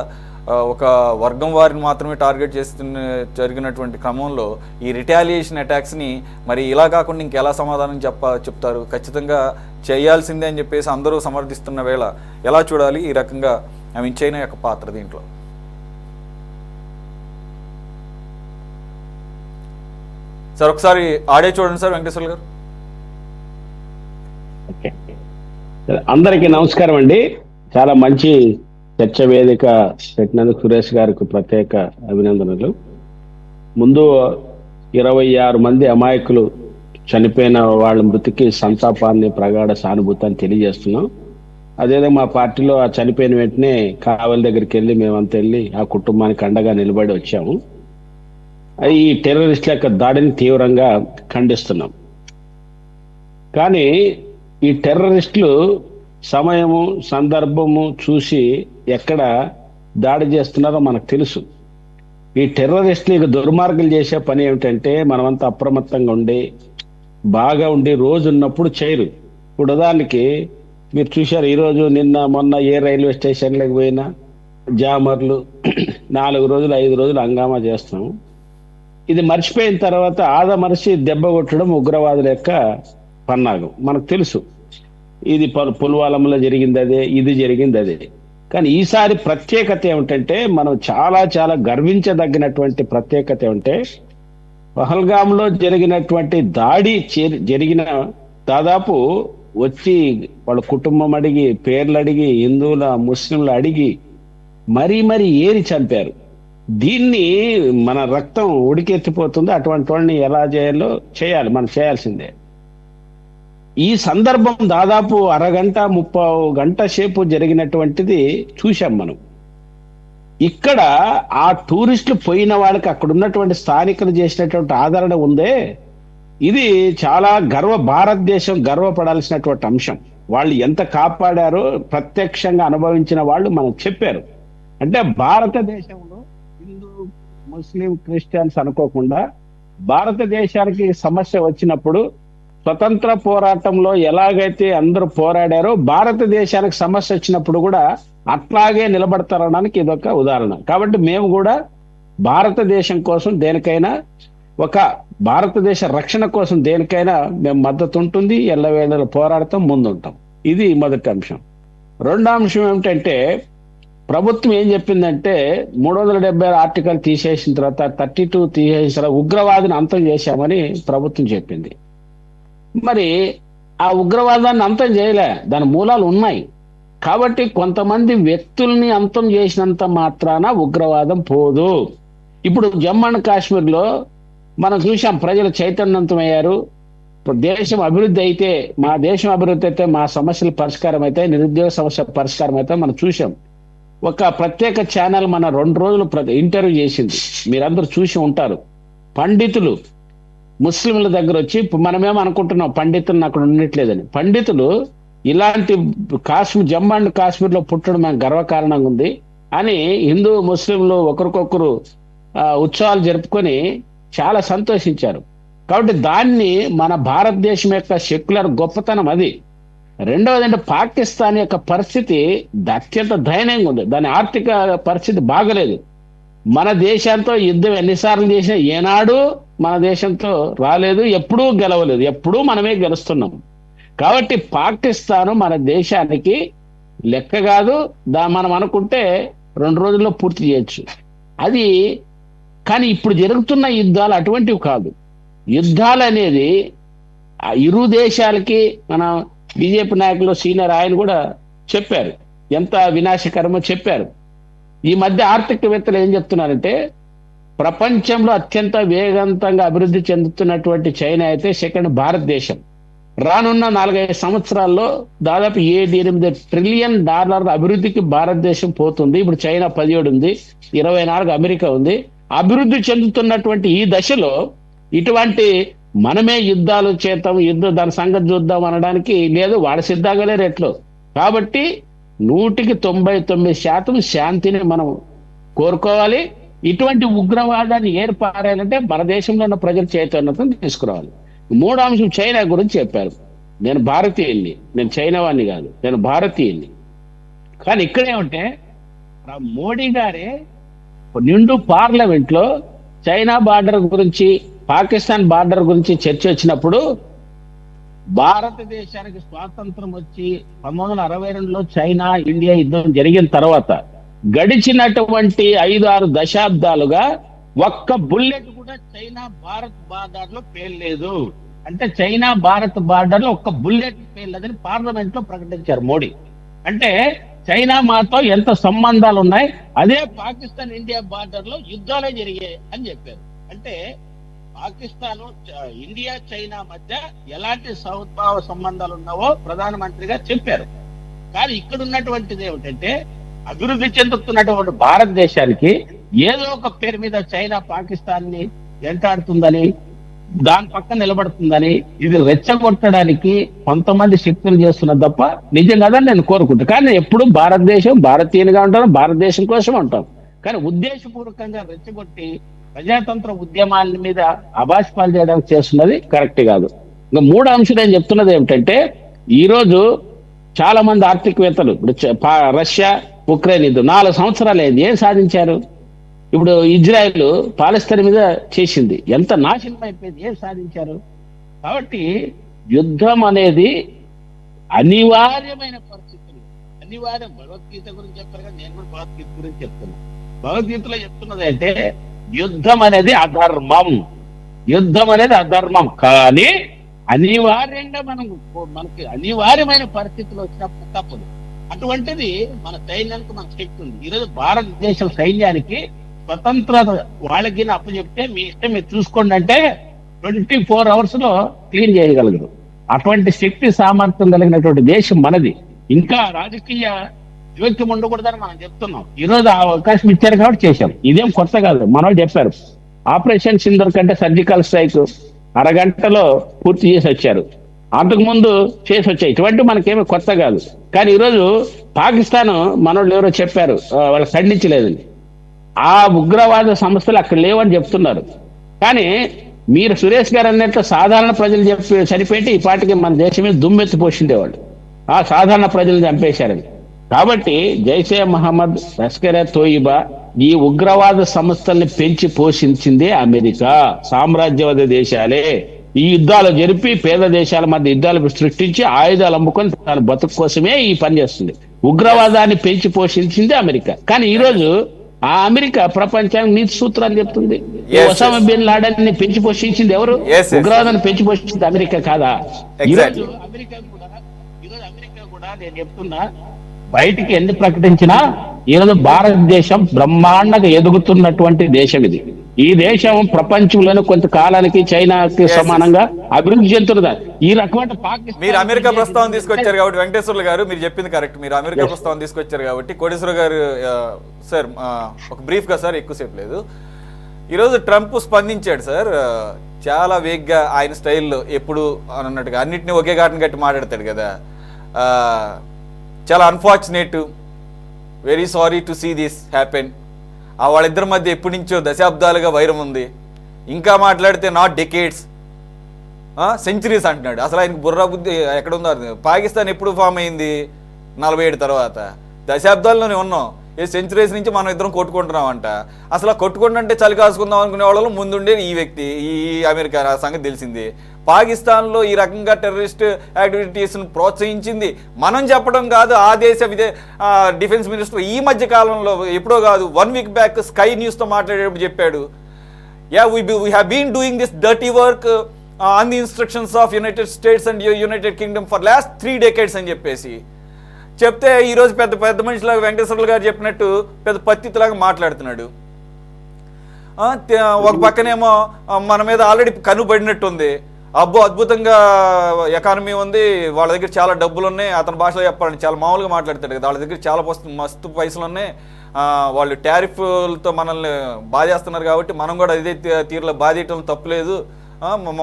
ఒక వర్గం వారిని మాత్రమే టార్గెట్ చేస్తున్న జరిగినటువంటి క్రమంలో ఈ రిటాలియేషన్ అటాక్స్ని మరి ఇలా కాకుండా ఇంకెలా సమాధానం చెప్తారు? ఖచ్చితంగా చేయాల్సిందే అని చెప్పేసి అందరూ సమర్థిస్తున్న వేళ ఎలా చూడాలి ఈ రకంగా చైనా యొక్క పాత్ర దీంట్లో? సార్ ఒకసారి ఆడే చూడండి సార్ వెంకటేశ్వర గారు. అందరికీ నమస్కారం అండి. చాలా మంచి చర్చ వేదిక పెట్టినందుకు సురేష్ గారికి ప్రత్యేక అభినందనలు. ముందు 26 మంది అమాయకులు చనిపోయిన వాళ్ళ మృతికి సంతాపాన్ని, ప్రగాఢ సానుభూతాన్ని తెలియజేస్తున్నాం. అదేదో మా పార్టీలో ఆ చనిపోయిన వెంటనే కావలి దగ్గరికి వెళ్ళి మేమంతా వెళ్ళి ఆ కుటుంబానికి అండగా నిలబడి వచ్చాము. ఈ టెర్రరిస్టుల యొక్క దాడిని తీవ్రంగా ఖండిస్తున్నాం. కానీ ఈ టెర్రరిస్టులు సమయము, సందర్భము చూసి ఎక్కడ దాడి చేస్తున్నారో మనకు తెలుసు. ఈ టెర్రరిస్టులు ఇక దుర్మార్గులు చేసే పని ఏమిటంటే మనమంతా అప్రమత్తంగా ఉండి బాగా ఉండి రోజు ఉన్నప్పుడు చేయరు. ఇప్పుడు ఉదాహరణకి మీరు చూశారు, ఈరోజు నిన్న మొన్న ఏ రైల్వే స్టేషన్లకు పోయినా జామర్లు 4 రోజులు 5 రోజులు హంగామా చేస్తాం. ఇది మర్చిపోయిన తర్వాత ఆదమరిచి దెబ్బ కొట్టడం ఉగ్రవాదుల యొక్క పన్నాగం మనకు తెలుసు. ఇది పుల్వాలంలో జరిగింది అదే, ఇది జరిగింది అదే. కానీ ఈసారి ప్రత్యేకత ఏమిటంటే, మనం చాలా చాలా గర్వించదగినటువంటి ప్రత్యేకత ఏమిటంటే, పహల్గామ్లో జరిగినటువంటి దాడి జరిగిన దాదాపు వచ్చి వాళ్ళ కుటుంబం అడిగి, పేర్లు అడిగి, హిందువుల ముస్లింలు అడిగి మరీ ఏరి చంపారు. దీన్ని మన రక్తం ఉడికెత్తిపోతుంది. అటువంటి వాడిని ఎలా చేయాలో చేయాలి, మనం చేయాల్సిందే. ఈ సందర్భం దాదాపు అరగంట 30 గంట సేపు జరిగినటువంటిది చూశాం మనం. ఇక్కడ ఆ టూరిస్టులు పోయిన వాళ్ళకి అక్కడ ఉన్నటువంటి స్థానికులు చేసినటువంటి ఆదరణ ఉందే, ఇది చాలా భారతదేశం గర్వపడాల్సినటువంటి అంశం. వాళ్ళు ఎంత కాపాడారో ప్రత్యక్షంగా అనుభవించిన వాళ్ళు మనకు చెప్పారు. అంటే భారతదేశంలో హిందూ, ముస్లిం, క్రిస్టియన్స్ అనుకోకుండా భారతదేశానికి సమస్య వచ్చినప్పుడు స్వతంత్ర పోరాటంలో ఎలాగైతే అందరూ పోరాడారో భారతదేశానికి సమస్య వచ్చినప్పుడు కూడా అట్లాగే నిలబడతారనడానికి ఇదొక ఉదాహరణ. కాబట్టి మేము కూడా భారతదేశం కోసం దేనికైనా, ఒక భారతదేశ రక్షణ కోసం దేనికైనా మేము మద్దతు ఉంటుంది, ఎల్లవేళలా పోరాడతాం, ముందుంటాం. ఇది మొదటి అంశం. రెండో అంశం ఏమిటంటే, ప్రభుత్వం ఏం చెప్పిందంటే 376 ఆర్టికల్ తీసేసిన తర్వాత 32 తీసేసిన తర్వాత ఉగ్రవాదిని అంతం చేశామని ప్రభుత్వం చెప్పింది. మరి ఆ ఉగ్రవాదాన్ని అంతం చేయలే, దాని మూలాలు ఉన్నాయి. కాబట్టి కొంతమంది వ్యక్తుల్ని అంతం చేసినంత మాత్రాన ఉగ్రవాదం పోదు. ఇప్పుడు జమ్మూ అండ్ కాశ్మీర్లో మనం చూసాం, ప్రజలు చైతన్యవంతమయ్యారు. దేశం అభివృద్ధి అయితే, మా దేశం అభివృద్ధి అయితే మా సమస్యలు పరిష్కారం అయితే, నిరుద్యోగ సమస్య పరిష్కారం అయితే మనం చూసాం. ఒక ప్రత్యేక ఛానల్ మన 2 రోజులు ఇంటర్వ్యూ చేసింది, మీరందరూ చూసి ఉంటారు. పండితులు ముస్లింల దగ్గర వచ్చి, మనమేమో అనుకుంటున్నాం పండితులను అక్కడ ఉండట్లేదని, పండితులు ఇలాంటి జమ్మూ అండ్ కాశ్మీర్లో పుట్టడం మనకు గర్వకారణంగా ఉంది అని హిందూ ముస్లింలు ఒకరికొకరు ఉత్సవాలు జరుపుకొని చాలా సంతోషించారు. కాబట్టి దాన్ని మన భారతదేశం యొక్క సెక్యులర్ గొప్పతనం అది. రెండవది అంటే పాకిస్తాన్ యొక్క పరిస్థితి అత్యంత దయనీయంగా ఉంది. దాని ఆర్థిక పరిస్థితి బాగలేదు. మన దేశాంతో యుద్ధం ఎన్నిసార్లు చేసినా ఏనాడు మన దేశంతో రాలేదు, ఎప్పుడూ గెలవలేదు, ఎప్పుడూ మనమే గెలుస్తున్నాం. కాబట్టి పాకిస్తాను మన దేశానికి లెక్క కాదు. మనం అనుకుంటే 2 రోజుల్లో పూర్తి చేయొచ్చు అది. కానీ ఇప్పుడు జరుగుతున్న యుద్ధాలు అటువంటివి కాదు. యుద్ధాలు అనేది ఇరు దేశాలకి మన బీజేపీ నాయకులు సీనియర్ ఆయన కూడా చెప్పారు, ఎంత వినాశకరమో చెప్పారు. ఈ మధ్య ఆర్థికవేత్తలు ఏం చెప్తున్నారంటే, ప్రపంచంలో అత్యంత వేగవంతంగా అభివృద్ధి చెందుతున్నటువంటి చైనా అయితే సెకండ్ భారతదేశం. రానున్న 4-5 సంవత్సరాల్లో దాదాపు 7-8 ట్రిలియన్ డాలర్ల అభివృద్ధికి భారతదేశం పోతుంది. ఇప్పుడు చైనా 17 ఉంది, 24 అమెరికా ఉంది. అభివృద్ధి చెందుతున్నటువంటి ఈ దశలో ఇటువంటి మనమే యుద్ధాలు చేద్దాం, దాని సంగతి చూద్దాం అనడానికి లేదు. వాడు సిద్ధంగా లేరు ఎట్లో. కాబట్టి 199% శాంతిని మనం కోరుకోవాలి. ఇటువంటి ఉగ్రవాదాన్ని ఏర్పారాలంటే మన దేశంలో ఉన్న ప్రజల చైతన్యతను తీసుకురావాలి. 3వ అంశం చైనా గురించి చెప్పారు. నేను భారతీయుల్ని, నేను చైనా వాడిని కాదు, నేను భారతీయుల్ని. కానీ ఇక్కడేమంటే మోడీ గారే నిండు పార్లమెంట్ లో చైనా బార్డర్ గురించి, పాకిస్తాన్ బార్డర్ గురించి చర్చ వచ్చినప్పుడు, భారతదేశానికి స్వాతంత్రం వచ్చి 1962లో చైనా ఇండియా యుద్ధం జరిగిన తర్వాత గడిచినటువంటి 5-6 దశాబ్దాలుగా ఒక్క బుల్లెట్ కూడా చైనా భారత్ బార్డర్ లో పేర్లేదు. అంటే చైనా భారత్ బార్డర్ లో ఒక్క బుల్లెట్ పేర్లేదని పార్లమెంట్ లో ప్రకటించారు మోడీ. అంటే చైనా మాతో ఎంత సంబంధాలు ఉన్నాయి, అదే పాకిస్తాన్ ఇండియా బార్డర్ లో యుద్ధాలే జరిగాయి అని చెప్పారు. అంటే పాకిస్తాన్, ఇండియా, చైనా మధ్య ఎలాంటి సౌద్భావ సంబంధాలు ఉన్నావో ప్రధానమంత్రిగా చెప్పారు. కానీ ఇక్కడ ఉన్నటువంటిది ఏమిటంటే, అభివృద్ధి చెందుతున్నటువంటి భారతదేశానికి ఏదో ఒక పేరు మీద చైనా పాకిస్తాన్ ని వెంటాడుతుందని, దాని పక్కన నిలబడుతుందని, ఇది రెచ్చగొట్టడానికి కొంతమంది శక్తులు చేస్తున్నది తప్ప నిజం కాదని నేను కోరుకుంటాను. కానీ ఎప్పుడు భారతదేశం భారతీయునిగా ఉంటాను, భారతదేశం కోసం ఉంటాం. కానీ ఉద్దేశపూర్వకంగా రెచ్చగొట్టి ప్రజాతంత్ర ఉద్యమాల మీద అభాస్పాలు చేయడానికి చేస్తున్నది కరెక్ట్ కాదు. ఇంకా 3వ అంశం నేను చెప్తున్నది ఏమిటంటే, ఈ రోజు చాలా మంది ఆర్థికవేత్తలు ఇప్పుడు రష్యా ఉక్రెయిన్ యుద్ధం 4 సంవత్సరాలు అయింది, ఏం సాధించారు? ఇప్పుడు ఇజ్రాయెల్ పాలస్తీనా మీద చేసింది, ఎంత నాశనం అయిపోయింది, ఏం సాధించారు? కాబట్టి యుద్ధం అనేది అనివార్యమైన పరిస్థితులు, అనివార్యం. భగవద్గీత గురించి చెప్పారు కదా, నేను కూడా భగవద్గీత గురించి చెప్తున్నాను. భగవద్గీతలో చెప్తున్నది అంటే యుద్ధం అనేది అధర్మం, యుద్ధం అనేది అధర్మం. కానీ అనివార్యంగా మనకి అనివార్యమైన పరిస్థితులు వచ్చినప్పుడు తప్పదు. అటువంటిది మన సైన్యానికి మన శక్తి ఉంది. ఈరోజు భారతదేశ సైన్యానికి స్వతంత్రత వాళ్ళకి అప్పచెప్తే మీ ఇష్టం మీరు చూసుకోండి అంటే 24 hours లో క్లీన్ చేయగలరు. అటువంటి శక్తి సామర్థ్యం కలిగినటువంటి దేశం మనది. ఇంకా రాజకీయ జోక్యం ఉండకూడదని మనం చెప్తున్నాం. ఈరోజు ఆ అవకాశం ఇచ్చారు కాబట్టి చేశాం. ఇదేం కొత్త కాదు, మనోళ్ళు చెప్పారు. ఆపరేషన్ సింధూర్ కంటే సర్జికల్ స్ట్రైక్ అరగంటలో పూర్తి చేసి వచ్చారు, అంతకుముందు చేసి వచ్చాయి. ఇటువంటి మనకేమీ కొత్త కాదు. కానీ ఈరోజు పాకిస్తాన్ మనోళ్ళు ఎవరో చెప్పారు, వాళ్ళు ఖండించలేదని. ఆ ఉగ్రవాద సంస్థలు అక్కడ లేవని చెప్తున్నారు. కానీ మీరు సురేష్ గారు అన్నట్లు సాధారణ ప్రజలు చనిపోయి ఈ పాటికి మన దేశం మీద దుమ్మెత్తి పోషిండేవాళ్ళు. ఆ సాధారణ ప్రజలు చంపేశారని. కాబట్టి జైషే మహమ్మద్, లష్కరే తోయిబా ఈ ఉగ్రవాద సంస్థల్ని పెంచి పోషించిందే అమెరికా, సామ్రాజ్యవాద దేశాలే. ఈ యుద్ధాలు జరిపి పేద దేశాల మధ్య యుద్ధాలు సృష్టించి ఆయుధాలు అమ్ముకొని తన బతుకు కోసమే ఈ పని చేస్తుంది. ఉగ్రవాదాన్ని పెంచి పోషించింది అమెరికా. కానీ ఈ రోజు ఆ అమెరికా ప్రపంచానికి నీతి సూత్రాలు చెప్తుంది. ఒసామా బిన్ లాడెన్ ని పెంచి పోషించింది ఎవరు? ఉగ్రవాదాన్ని పెంచి పోషించింది అమెరికా కాదా? ఈరోజు అమెరికా కూడా నేను చెప్తున్నా, బయటికి ఎన్ని ప్రకటించినా ఈరోజు భారతదేశం బ్రహ్మాండంగా ఎదుగుతున్నటువంటి దేశం ఇది. ఈ దేశం ప్రపంచంలోనే కొంతకాలానికి చైనాకి సమానంగా అభివృద్ధి చెందుతున్నదా. ఈ రకమైన పాకిస్తాన్, మీరు అమెరికా ప్రస్తావన తీసుకొచ్చారు కాబట్టి వెంకటేశ్వర్లు గారు మీరు చెప్పింది కరెక్ట్. మీరు అమెరికా ప్రస్తావన తీసుకొచ్చారు కాబట్టి కోటేశ్వర గారు సార్ ఒక బ్రీఫ్ గా సార్, ఎక్కువసేపు లేదు. ఈరోజు ట్రంప్ స్పందించాడు సార్, చాలా వేగ్గా ఆయన స్టైల్లో ఎప్పుడు అన్నట్టుగా అన్నిటిని ఒకే ఘాటను కట్టి మాట్లాడతాడు కదా. చాలా unfortunate, very sorry to see this happen. వాళ్ళిద్దరి మధ్య ఎప్పటి నుంచో దశాబ్దాలుగా వైరం ఉంది. ఇంకా మాట్లాడితే నాట్ డెకేడ్స్, సెంచరీస్ అంటున్నాడు. అసలు ఆయనకు బుర్రా బుద్ధి ఎక్కడ ఉందో. పాకిస్తాన్ ఎప్పుడు ఫామ్ అయింది? 47 తర్వాత. దశాబ్దాల్లోనే ఉన్నాం. సెంచురీస్ నుంచి మనం ఇద్దరం కొట్టుకుంటున్నామంట. అసలు కొట్టుకుంటుంటే చలి కాసుకుందాం అనుకునే వాళ్ళలో ముందుండే ఈ వ్యక్తి, ఈ అమెరికా సంగతి తెలిసింది. పాకిస్తాన్లో ఈ రకంగా టెర్రరిస్ట్ యాక్టివిటీస్ను ప్రోత్సహించింది మనం చెప్పడం కాదు, ఆ దేశ డిఫెన్స్ మినిస్టర్ ఈ మధ్య కాలంలో ఎప్పుడో కాదు 1 వీక్ బ్యాక్ స్కై న్యూస్తో మాట్లాడేటప్పుడు చెప్పాడు, we have been doing this dirty work on the instructions of United States and United Kingdom for last 3 decades అని చెప్పేసి చెప్తే ఈరోజు పెద్ద పెద్ద మనిషిలాగా వెంకటేశ్వర్లు గారు చెప్పినట్టు పెద్ద పత్తిలాగా మాట్లాడుతున్నాడు. ఒక పక్కనేమో మన మీద ఆల్రెడీ కనుబడినట్టుంది, అబ్బో అద్భుతంగా ఎకానమీ ఉంది, వాళ్ళ దగ్గర చాలా డబ్బులు ఉన్నాయి, అతని భాషలో చెప్పాలంటే చాలా మామూలుగా మాట్లాడతాడు కదా, వాళ్ళ దగ్గర చాలా మస్తు పైసలు ఉన్నాయి, వాళ్ళు టారిఫ్లతో మనల్ని బాధేస్తున్నారు కాబట్టి మనం కూడా అదే తీరులో బాధేయటం తప్పులేదు.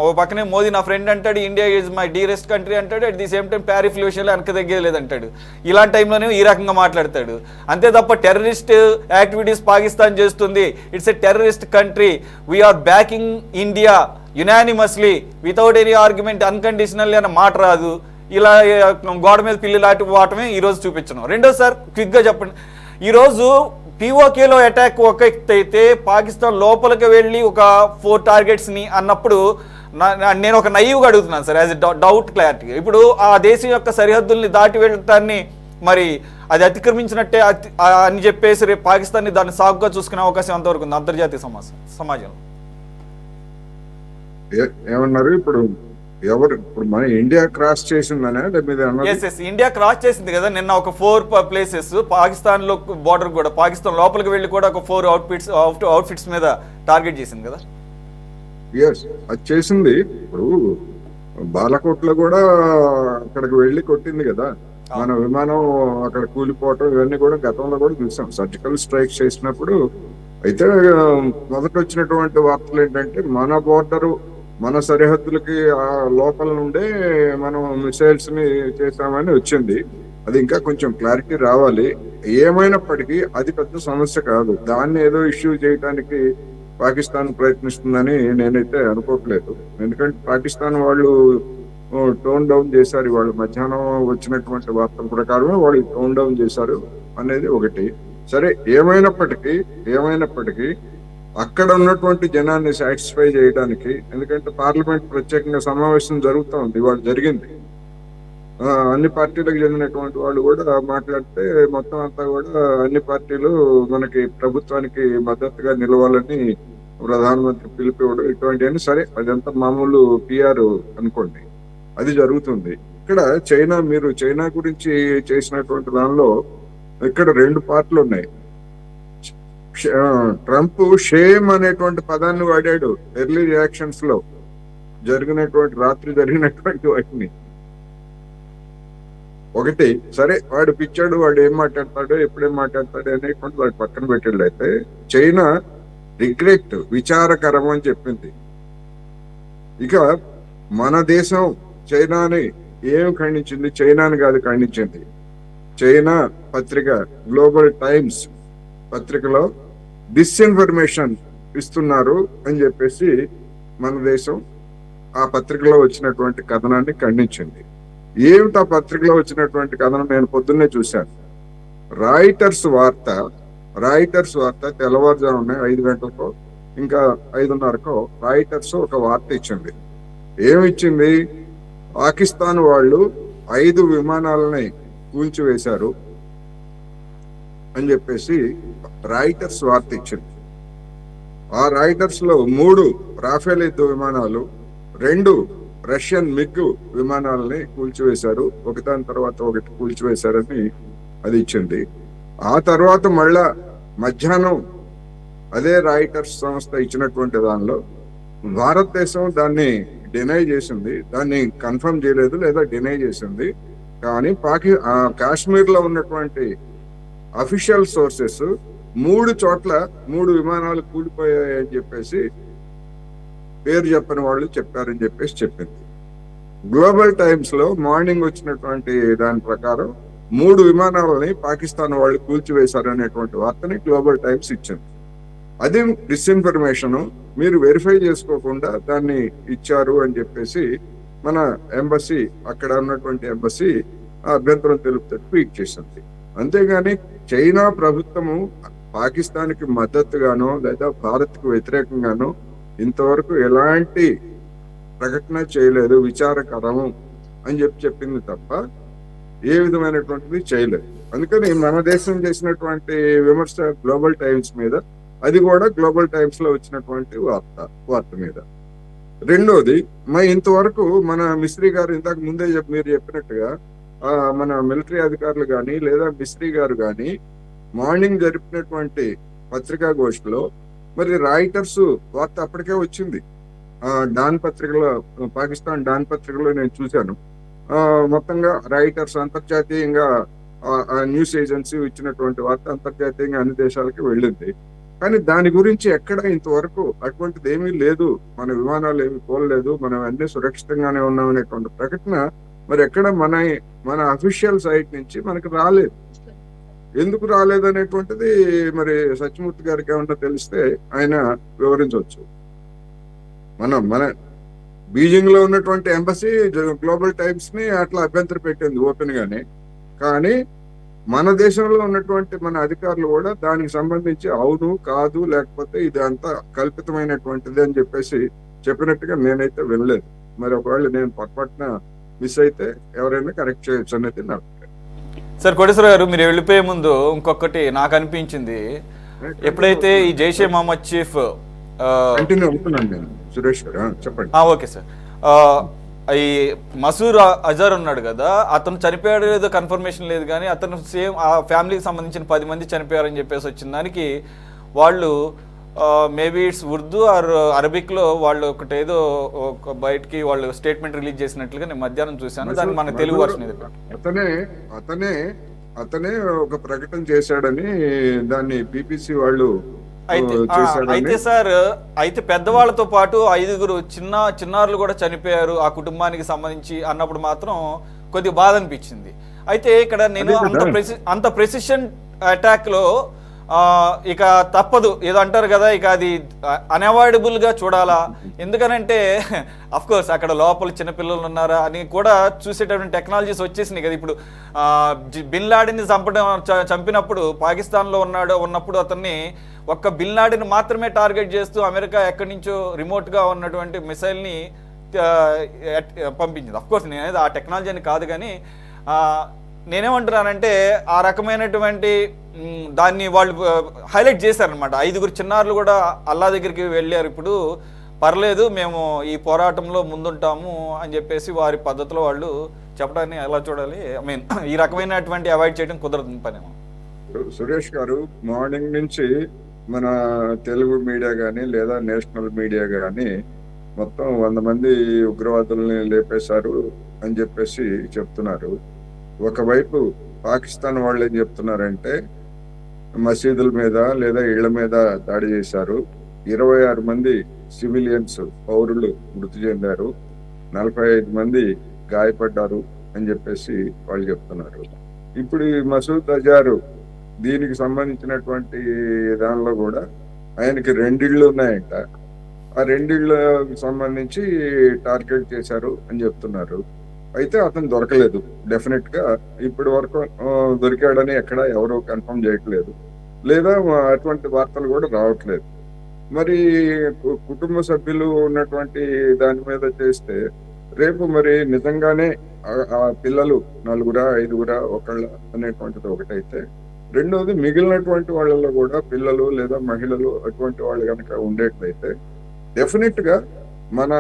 ఓ పక్కనే మోదీ నా ఫ్రెండ్ అంటాడు, India is my dearest country అంటాడు, అట్ ది సేమ్ టైం టారిఫ్ల విషయంలో వెనక తగ్గేది అంటాడు. ఇలాంటి టైంలోనే ఈ రకంగా మాట్లాడతాడు. అంతే తప్ప టెర్రరిస్ట్ యాక్టివిటీస్ పాకిస్తాన్ చేస్తుంది, it's a terrorist country, we are backing India unanimously without any argument unconditionally అన్న మాట రాదు. ఇలా గోడ మీద పిల్లి లాంటి వాటమే ఈరోజు చూపించడం. రెండోది సార్ క్విక్గా చెప్పండి, ఈరోజు పిఓకేలో అటాక్ ఒక ఎత్తు అయితే పాకిస్తాన్ లోపలికి వెళ్ళి ఒక 4 టార్గెట్స్ని అన్నప్పుడు నేను ఒక నైవ్గా అడుగుతున్నాను sir, as a doubt clarity. ఇప్పుడు ఆ దేశం యొక్క సరిహద్దుల్ని దాటి వెళ్ళటాన్ని మరి అది అతిక్రమించినట్టే అని చెప్పేసి రేపు పాకిస్తాన్ని దాన్ని సాగుగా చూసుకునే అవకాశం ఎంతవరకు ఉంది అంతర్జాతీయ సమాజంలో? ఏమన్నారు ఇప్పుడు మన ఇండియా క్రాస్ చేసిందనే ఇండియా క్రాస్ చేసింది కదా నిన్న ఒక 4 ప్లేసెస్ పాకిస్తాన్ లో బార్డర్ కూడా, పాకిస్తాన్ లోపలికి వెళ్ళి కూడా ఒక 4 అవుట్ఫిట్స్ మీద టార్గెట్ చేసింది కదా. అది చేసింది. ఇప్పుడు బాలకోట్లో కూడా అక్కడికి వెళ్ళి కొట్టింది కదా, మన విమానం అక్కడ కూలిపోవటం ఇవన్నీ కూడా గతంలో కూడా చూసాం, సర్జికల్ స్ట్రైక్ చేసినప్పుడు. అయితే మొదట వచ్చినటువంటి వార్తలు ఏంటంటే మన బోర్డరు మన సరిహద్దులకి ఆ లోపల నుండే మనం మిసైల్స్ ని చేసామని వచ్చింది. అది ఇంకా కొంచెం క్లారిటీ రావాలి. ఏమైనప్పటికీ అది పెద్ద సమస్య కాదు, దాన్ని ఏదో ఇష్యూ చేయడానికి పాకిస్తాన్ ప్రయత్నిస్తుందని నేనైతే అనుకోవట్లేదు. ఎందుకంటే పాకిస్తాన్ వాళ్ళు టోన్ డౌన్ చేశారు, వాళ్ళు మధ్యాహ్నం వచ్చినటువంటి వార్తల ప్రకారమే వాళ్ళు టోన్ డౌన్ చేశారు అనేది ఒకటి. సరే, ఏమైనప్పటికీ అక్కడ ఉన్నటువంటి జనాన్ని సాటిస్ఫై చేయడానికి, ఎందుకంటే పార్లమెంట్ ప్రత్యేకంగా సమావేశం జరుగుతూ ఉంది, ఇవాళ జరిగింది. అన్ని పార్టీలకు చెందినటువంటి వాళ్ళు కూడా మాట్లాడితే మొత్తం అంతా కూడా అన్ని పార్టీలు మనకి ప్రభుత్వానికి మద్దతుగా నిలవాలని ప్రధానమంత్రి పిలుపుకోవడం ఇటువంటివన్నీ. సరే, అదంతా మామూలు PR అనుకోండి, అది జరుగుతుంది. ఇక్కడ చైనా గురించి చేసినటువంటి దానిలో ఇక్కడ 2 పార్ట్లు ఉన్నాయి. ట్రంప్ షేమ్ అనేటువంటి పదాన్ని వాడాడు ఎర్లీ రియాక్షన్స్ లో రాత్రి జరిగినటువంటి వాటిని. ఒకటి సరే, వాడు పిచ్చాడు, వాడు ఏం మాట్లాడతాడో ఎప్పుడేం మాట్లాడతాడు అనేటువంటి వాడు పక్కన పెట్టాడు. అయితే చైనా రిగ్రెట్, విచారకరం అని చెప్పింది. ఇక మన దేశం చైనాని ఏం ఖండించింది? చైనాని కాదు ఖండించింది, చైనా పత్రిక గ్లోబల్ టైమ్స్ పత్రికలో డిస్ఇన్ఫర్మేషన్ ఇస్తున్నారు అని చెప్పేసి మన దేశం ఆ పత్రికలో వచ్చినటువంటి కథనాన్ని ఖండించింది. ఏమిటి ఆ పత్రికలో వచ్చినటువంటి కథనం? నేను పొద్దున్నే చూశాను. రాయిటర్స్ వార్త తెల్లవారుజామున 5 గంటలకో ఇంకా 5:30కో రాయిటర్స్ ఒక వార్త ఇచ్చింది. ఏమిచ్చింది? పాకిస్తాన్ వాళ్ళు 5 విమానాలని కూల్చివేశారు అని చెప్పేసి రాయిటర్స్ వార్త ఇచ్చింది. ఆ రాయిటర్స్ లో 3 రాఫెల్ యుద్ధ విమానాలు, 2 రష్యన్ మిగ్ విమానాలని కూల్చివేశారు, ఒకదాని తర్వాత ఒకటి కూల్చివేశారని అది ఇచ్చింది. ఆ తర్వాత మళ్ళా మధ్యాహ్నం అదే రాయిటర్స్ సంస్థ ఇచ్చినటువంటి దానిలో భారతదేశం దాన్ని డినై చేసింది, దాన్ని కన్ఫర్మ్ చేయలేదు లేదా డినై చేసింది. కానీ కాశ్మీర్ లో ఉన్నటువంటి అఫీషియల్ సోర్సెస్ 3 చోట్ల 3 విమానాలు కూలిపోయాయని చెప్పేసి పేరు చెప్పని వాళ్ళు చెప్పారని చెప్పేసి చెప్పింది. గ్లోబల్ టైమ్స్ లో మార్నింగ్ వచ్చినటువంటి దాని ప్రకారం 3 విమానాలని పాకిస్తాన్ వాళ్ళు కూల్చివేశారు అనేటువంటి వార్తని గ్లోబల్ టైమ్స్ ఇచ్చింది. అది డిస్ఇన్ఫర్మేషన్, మీరు వెరిఫై చేసుకోకుండా దాన్ని ఇచ్చారు అని చెప్పేసి మన ఎంబసీ, అక్కడ ఉన్నటువంటి ఎంబసీ అభ్యంతరం తెలుపుతూ ట్వీట్ చేసింది. అంతేగాని చైనా ప్రభుత్వము పాకిస్తాన్కి మద్దతుగానో లేదా భారత్కు వ్యతిరేకంగానో ఇంతవరకు ఎలాంటి ప్రకటన చేయలేదు, విచారకరం అని చెప్పింది తప్ప ఏ విధమైనటువంటిది చేయలేదు. అందుకని మన దేశం చేసినటువంటి విమర్శ గ్లోబల్ టైమ్స్ మీద, అది కూడా గ్లోబల్ టైమ్స్ లో వచ్చినటువంటి వార్త మీద. రెండోది, ఇంతవరకు మన మిస్త్రీ గారు ఇంతకు ముందే మీరు చెప్పినట్టుగా మన మిలిటరీ అధికారులు కానీ లేదా మిస్త్రీ గారు కానీ మార్నింగ్ జరిపినటువంటి పత్రికా గోష్ఠిలో మరి రాయిటర్స్ వార్త అప్పటికే వచ్చింది. డాన్ పత్రికలో, పాకిస్తాన్ డాన్ పత్రికలో నేను చూశాను. మొత్తంగా రాయిటర్స్ అంతర్జాతీయంగా న్యూస్ ఏజెన్సీ ఇచ్చినటువంటి వార్త అంతర్జాతీయంగా అన్ని దేశాలకి వెళ్ళింది. కానీ దాని గురించి ఎక్కడ ఇంతవరకు అటువంటిది ఏమీ లేదు, మన విమానాలు ఏమి పోలేదు, మనం అన్ని సురక్షితంగానే ఉన్నాం అనేటువంటి ప్రకటన మరి ఎక్కడ మన అఫీషియల్ సైట్ నుంచి మనకు రాలేదు. ఎందుకు రాలేదు అనేటువంటిది మరి సత్యమూర్తి గారికి ఏమన్నా తెలిస్తే ఆయన వివరించవచ్చు. మన బీజింగ్ లో ఉన్నటువంటి ఎంబసీ గ్లోబల్ టైమ్స్ ని అట్లా అభ్యంతరం పెట్టింది ఓపెన్ గానే. కానీ మన దేశంలో ఉన్నటువంటి మన అధికారులు కూడా దానికి సంబంధించి అవును కాదు లేకపోతే ఇది అంతా కల్పితమైనటువంటిది అని చెప్పినట్టుగా నేనైతే వినలేదు. మరి ఒకవేళ నేను పొరపాటున మిస్ అయితే ఎవరైనా కరెక్ట్ చేయొచ్చు అనేది నా అభిప్రాయం. సార్ కోటేశ్వర గారు, మీరు వెళ్ళిపోయే ముందు ఇంకొకటి నాకు అనిపించింది. ఎప్పుడైతే ఈ జైషే మహమ్మద్ చీఫ్ కంటిన్యూ అవుతున్నాను నేను, సురేష్ గారు చెప్పండి. ఓకే సార్, ఈ మసూర్ అజర్ ఉన్నాడు కదా, అతను చనిపోయాడు లేదో కన్ఫర్మేషన్ లేదు, కానీ అతను సేమ్ ఆ ఫ్యామిలీకి సంబంధించిన 10 మంది చనిపోయారని చెప్పేసి వచ్చిన దానికి వాళ్ళు మేబీ ఇట్స్ ఉర్దూ ఆర్ అరబిక్లో వాళ్ళు ఒకటేదో బయటికి వాళ్ళు స్టేట్మెంట్ రిలీజ్ చేసినట్లుగా నేను మధ్యాహ్నం చూశాను. దానికి మన తెలుగు వర్షన్ అతనే ఒక ప్రకటన చేశాడని దాన్ని బీబీసీ వాళ్ళు అయితే సార్, అయితే పెద్దవాళ్ళతో పాటు 5 చిన్నారులు కూడా చనిపోయారు ఆ కుటుంబానికి సంబంధించి అన్నప్పుడు మాత్రం కొద్దిగా బాధ అనిపించింది. అయితే ఇక్కడ నేను అంత ప్రెసిషన్ అటాక్ లో ఇక తప్పదు, ఏదో అంటారు కదా, ఇక అది అన్అవాయిడబుల్ గా చూడాలా. ఎందుకనంటే అఫ్ కోర్స్ అక్కడ లోపల చిన్నపిల్లలు ఉన్నారా అని కూడా చూసేటటువంటి టెక్నాలజీస్ వచ్చేసినాయి కదా. ఇప్పుడు బిన్ లాడెన్ చంపినప్పుడు పాకిస్తాన్లో ఉన్నప్పుడు అతన్ని ఒక్క బిన్ లాడెన్ మాత్రమే టార్గెట్ చేస్తూ అమెరికా ఎక్కడి నుంచో రిమోట్గా ఉన్నటువంటి మిసైల్ని పంపించింది. అఫ్ కోర్స్ నేనేది ఆ టెక్నాలజీ అని కాదు, కానీ నేనేమంటున్నానంటే ఆ రకమైనటువంటి దాన్ని వాళ్ళు హైలైట్ చేశారనమాట. 5 చిన్నారులు కూడా అల్లా దగ్గరికి వెళ్ళారు, ఇప్పుడు పర్లేదు మేము ఈ పోరాటంలో ముందుంటాము అని చెప్పేసి వారి పద్ధతిలో వాళ్ళు చెప్పడాన్ని ఎలా చూడాలి? ఐ మీన్ ఈ రకమైనటువంటి అవాయిడ్ చేయడం కుదరదు పనేమో. సురేష్ గారు, మార్నింగ్ నుంచి మన తెలుగు మీడియా కానీ లేదా నేషనల్ మీడియా కానీ మొత్తం 100 మంది ఉగ్రవాదుల్ని లేపేశారు అని చెప్పేసి చెప్తున్నారు. ఒకవైపు పాకిస్తాన్ వాళ్ళు ఏం చెప్తున్నారంటే మసీదుల మీద లేదా ఇళ్ల మీద దాడి చేశారు, 26 మంది సివిలియన్స్ పౌరులు మృతి చెందారు, 45 మంది గాయపడ్డారు అని చెప్పేసి వాళ్ళు చెప్తున్నారు. ఇప్పుడు ఈ మసూద్ అజారు దీనికి సంబంధించినటువంటి దానిలో కూడా ఆయనకి 2 ఇళ్ళు ఉన్నాయంట, ఆ 2 ఇళ్ళకి సంబంధించి టార్గెట్ చేశారు అని చెప్తున్నారు. అయితే అతను దొరకలేదు, డెఫినెట్ గా ఇప్పటి వరకు దొరికాడని ఎక్కడ ఎవరు కన్ఫర్మ్ చేయట్లేదు, లేదా అటువంటి వార్తలు కూడా రావట్లేదు. మరి కుటుంబ సభ్యులు ఉన్నటువంటి దాని మీద చేస్తే రేపు మరి నిజంగానే ఆ పిల్లలు 4 5 ఒకళ్ళ అనేటువంటిది ఒకటైతే, రెండోది మిగిలినటువంటి వాళ్ళలో కూడా పిల్లలు లేదా మహిళలు అటువంటి వాళ్ళు కనుక ఉండేట్లయితే డెఫినెట్ గా మన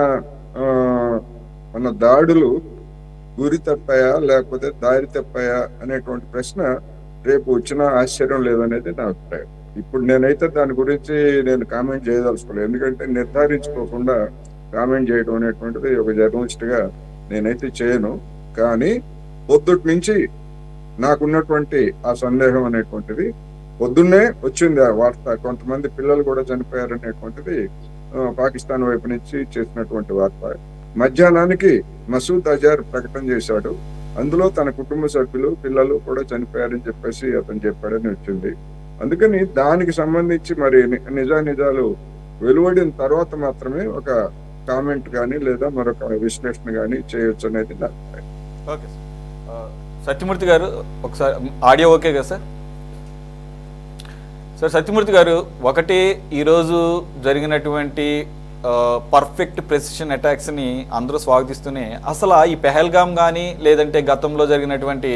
దాడులు గురి తప్పాయా లేకపోతే దారి తప్పాయా అనేటువంటి ప్రశ్న రేపు వచ్చిన ఆశ్చర్యం లేదనేది నా అభిప్రాయం. ఇప్పుడు నేనైతే దాని గురించి కామెంట్ చేయదలుచుకోలేదు, ఎందుకంటే నిర్ధారించుకోకుండా కామెంట్ చేయడం అనేటువంటిది ఒక జర్నలిస్ట్ గా నేనైతే చేయను. కానీ పొద్దుటి నుంచి నాకున్నటువంటి ఆ సందేహం అనేటువంటిది పొద్దున్నే వచ్చింది ఆ వార్త, కొంతమంది పిల్లలు కూడా చనిపోయారు అనేటువంటిది పాకిస్తాన్ వైపు నుంచి చేసినటువంటి వార్త. మధ్యాహ్నానికి మసూద్ అజార్ ప్రకటన చేశాడు, అందులో తన కుటుంబ సభ్యులు పిల్లలు కూడా చనిపోయారని చెప్పేసి అతను చెప్పాడని వచ్చింది. అందుకని దానికి సంబంధించి మరి నిజాలు వెలువడిన తర్వాత మాత్రమే ఒక కామెంట్ కానీ లేదా మరొక విశ్లేషణ కానీ చేయొచ్చు అనేది నా అభిప్రాయం. Okay sir. సత్యమూర్తి గారు ఒకసారి ఆడియో ఓకే కదా సార్? సార్ సత్యమూర్తి గారు, ఒకటి ఈరోజు జరిగినటువంటి పర్ఫెక్ట్ ప్రెసిషన్ అటాక్స్ని అందరూ స్వాగతిస్తూనే అసలు ఈ పెహల్గామ్ కానీ లేదంటే గతంలో జరిగినటువంటి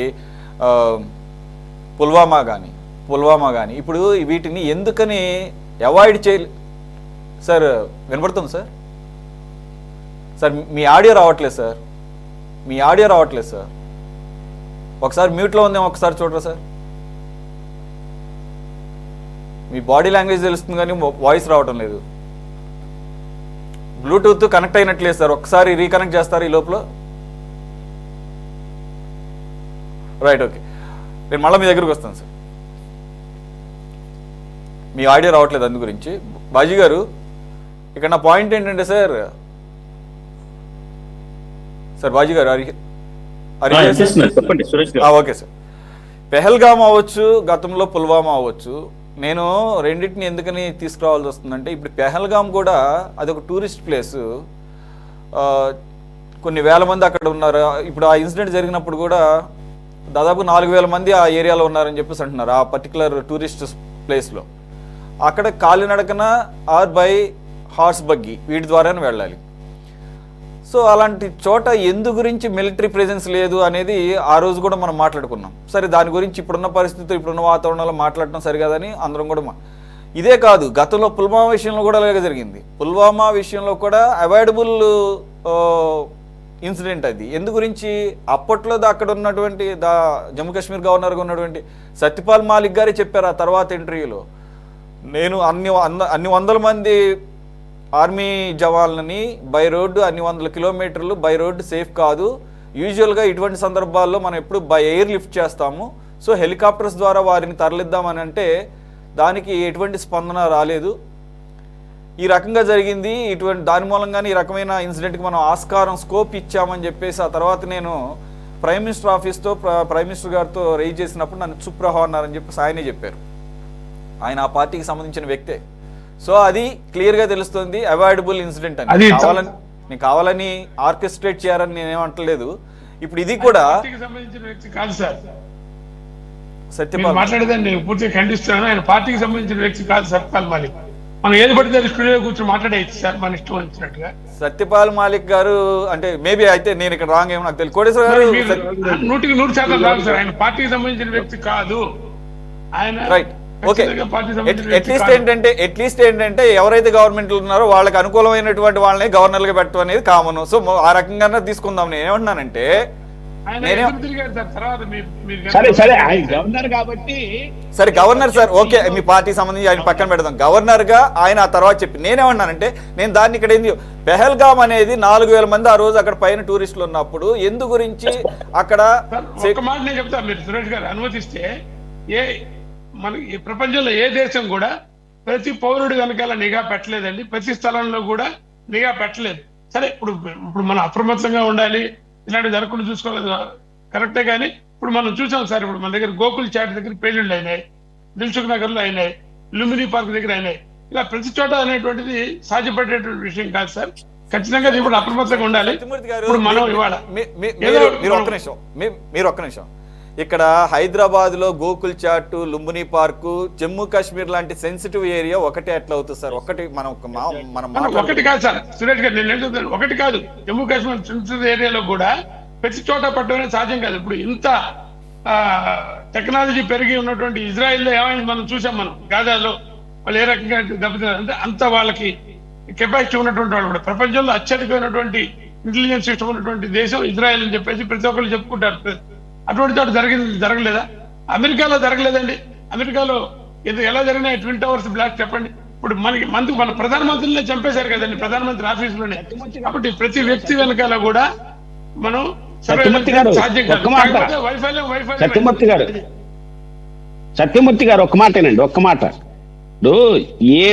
పుల్వామా కానీ ఇప్పుడు వీటిని ఎందుకని అవాయిడ్ చేయాలి? సార్ వినపడుతుంది సార్? సార్ మీ ఆడియో రావట్లేదు సార్. ఒకసారి మ్యూట్లో ఉందేమో ఒకసారి చూడరా సార్. మీ బాడీ లాంగ్వేజ్ తెలుస్తుంది కానీ వాయిస్ రావటం లేదు. బ్లూటూత్ కనెక్ట్ అయినట్లేదు సార్, ఒకసారి రీకనెక్ట్ చేస్తారు ఈ లోపల. రైట్, ఓకే, నేను మళ్ళీ మీ దగ్గరకు వస్తాను సార్. మీ ఆడియో రావట్లేదు అందు గురించి. బాజీ గారు, ఇక్కడ నా పాయింట్ ఏంటంటే సార్ బాజీ గారు చెప్పండి సురేష్ గారు. ఓకే సార్, పెహల్గామ్ అవ్వచ్చు, గతంలో పుల్వామా అవ్వచ్చు, నేను రెండింటిని ఎందుకని తీసుకురావాల్సి వస్తుందంటే ఇప్పుడు పెహల్గామ్ కూడా అదొక టూరిస్ట్ ప్లేసు, కొన్ని వేల మంది అక్కడ ఉన్నారు. ఇప్పుడు ఆ ఇన్సిడెంట్ జరిగినప్పుడు కూడా దాదాపు 4,000 మంది ఆ ఏరియాలో ఉన్నారని చెప్పేసి అంటున్నారు, ఆ పర్టికులర్ టూరిస్ట్ ప్లేస్లో. అక్కడ కాలినడకన ఆర్ బై హార్స్ బగ్గీ వీటి ద్వారానే వెళ్ళాలి. సో అలాంటి చోట ఎందు గురించి మిలిటరీ ప్రెజెన్స్ లేదు అనేది ఆ రోజు కూడా మనం మాట్లాడుకున్నాం. సరే, దాని గురించి ఇప్పుడున్న పరిస్థితులు, ఇప్పుడున్న వాతావరణంలో మాట్లాడటం సరికాదని అందరం కూడా ఇదే కాదు, గతంలో పుల్వామా విషయంలో కూడా అలాగే జరిగింది. పుల్వామా విషయంలో కూడా అవాయిడబుల్ ఇన్సిడెంట్ అది. ఎందు గురించి అప్పట్లో అక్కడ ఉన్నటువంటి జమ్మూ కాశ్మీర్ గవర్నర్గా ఉన్నటువంటి సత్యపాల్ మాలిక్ గారే చెప్పారు ఆ తర్వాత ఇంటర్వ్యూలో, నేను అన్ని వందల మంది ఆర్మీ జవాన్లని బై రోడ్డు అన్ని 100 కిలోమీటర్లు బై రోడ్డు సేఫ్ కాదు, యూజువల్గా ఇటువంటి సందర్భాల్లో మనం ఎప్పుడు బై ఎయిర్ లిఫ్ట్ చేస్తాము, సో హెలికాప్టర్స్ ద్వారా వారిని తరలిద్దామని అంటే దానికి ఎటువంటి స్పందన రాలేదు. ఈ రకంగా జరిగింది, దాని మూలంగానే ఈ రకమైన ఇన్సిడెంట్కి మనం ఆస్కారం స్కోప్ ఇచ్చామని చెప్పేసి ఆ తర్వాత నేను ప్రైమ్ మినిస్టర్ ఆఫీస్తో ప్రైమ్ మినిస్టర్ గారితో రైజ్ చేసినప్పుడు నన్ను చుప్ రహో అన్నారని చెప్పేసి ఆయనే చెప్పారు. ఆయన ఆ పార్టీకి సంబంధించిన వ్యక్తే. సో అది క్లియర్గా తెలుస్తుంది అవాయిడబుల్ ఇన్సిడెంట్ అని. నేను కావాలని ఆర్కెస్ట్రేట్ చేయాలని నేనేమంటలేదు. ఇప్పుడు ఇది కూడా సంబంధించిన వ్యక్తి కాదు సార్, సత్యపాల్ మాట్లాడేదాన్ని నేను పూర్తిగా ఖండిస్తున్నాను. ఆయన పార్టీకి సంబంధించిన వ్యక్తి కాదు సత్యపాల్ మాలిక్. మనం ఏది పడితే స్టూడియో కూర్చొని మాట్లాడేయచ్చు సార్, మన ఇష్టం వచ్చినట్టుగా. సత్యపాల్ మాలిక్ గారు అంటే మేబీ అయితే నేను ఇక్కడ రాంగ్ ఏమో నాకు తెలియదు. కోటేశ్వర గారు 100% రాదు సార్, ఆయన పార్టీకి సంబంధించిన వ్యక్తి కాదు ఆయన. Right, okay. అట్లీస్ట్ ఏంటంటే ఎవరైతే గవర్నమెంట్ ఉన్నారో వాళ్ళకి అనుకూలమైనటువంటి వాళ్ళని గవర్నర్లుగా పెట్టడం అనేది కామన్. సో ఆ రకంగానే తీసుకుందాం. నేను ఏమంటున్నానంటే సరే గవర్నర్ సార్, ఓకే, మీ పార్టీ సంబంధించి ఆయన పక్కన పెడదాం. గవర్నర్ గా ఆయన ఆ తర్వాత చెప్పి నేనేమన్నానంటే నేను దాన్ని ఇక్కడ ఏంది పెహల్గామ్ అనేది 4,000 మంది ఆ రోజు అక్కడ పైన టూరిస్టులు ఉన్నప్పుడు ఎందు గురించి అక్కడ ఒక మాట నేను చెప్తాను, మీరు సురేష్ గారు అనుమతిస్తే. మన ఈ ప్రపంచంలో ఏ దేశం కూడా ప్రతి పౌరుడు వెనకాల నిఘా పెట్టలేదండి, ప్రతి స్థలంలో కూడా నిఘా పెట్టలేదు. సరే, ఇప్పుడు మనం అప్రమత్తంగా ఉండాలి, ఇలాంటి జరగకుండా చూసుకోలేదు కరెక్టే. కానీ ఇప్పుడు మనం చూసాం సార్, ఇప్పుడు మన దగ్గర గోకుల్ చాట్ దగ్గర పేలుళ్ళు అయినాయి, దిల్సుఖ్ నగర్ లో అయినాయి, లుంబిని పార్క్ దగ్గర అయినాయి. ఇలా ప్రతి చోట అనేటువంటిది సాధ్యపడేటువంటి విషయం కాదు సార్. ఖచ్చితంగా ఇప్పుడు అప్రమత్తంగా ఉండాలి. ఇప్పుడు మనం ఇవాళ మీరు ఒక్క నిమిషం, ఇక్కడ హైదరాబాద్ లో గోకుల్ చాట్, లుంబిని పార్కు, జమ్మూ కాశ్మీర్ లాంటి సెన్సిటివ్ ఏరియా ఒకటే ఎట్లా అవుతుంది సార్? ఒకటి ఒకటి కాదు సార్ సురేష్ గారు, నేను చెప్తాను ఒకటి కాదు. జమ్మూ కాశ్మీర్ సెన్సిటివ్ ఏరియాలో కూడా ప్రతి చోట పట్టడం సాధ్యం కాదు. ఇప్పుడు ఇంత టెక్నాలజీ పెరిగి ఉన్నటువంటి ఇజ్రాయెల్లో ఏమైంది మనం చూసాం. మనం గాజాలో వాళ్ళు ఏ రకంగా దెబ్బతిన్నారు అంటే అంత వాళ్ళకి కెపాసిటీ ఉన్నటువంటి వాళ్ళు కూడా. ప్రపంచంలో అత్యధికమైనటువంటి ఇంటెలిజెన్స్ సిస్టమ్ ఉన్నటువంటి దేశం ఇజ్రాయెల్ అని చెప్పేసి ప్రతి ఒక్కరు చెప్పుకుంటారు. అటువంటి చోట జరగలేదా? అమెరికాలో జరగలేదండి. అమెరికాలో ఎలా జరిగినాయి ట్విన్ టవర్స్ బ్లాస్ట్ చెప్పండి. ఇప్పుడు మన ప్రధానమంత్రిని చంపేశారు కదండి, ప్రధానమంత్రి ఆఫీసులోనే. కాబట్టి ప్రతి వ్యక్తి వెనకాల కూడా మనం సత్యమూర్తి గారు ఒక్క మాటేనండి, ఒక్క మాట. ఇప్పుడు ఏ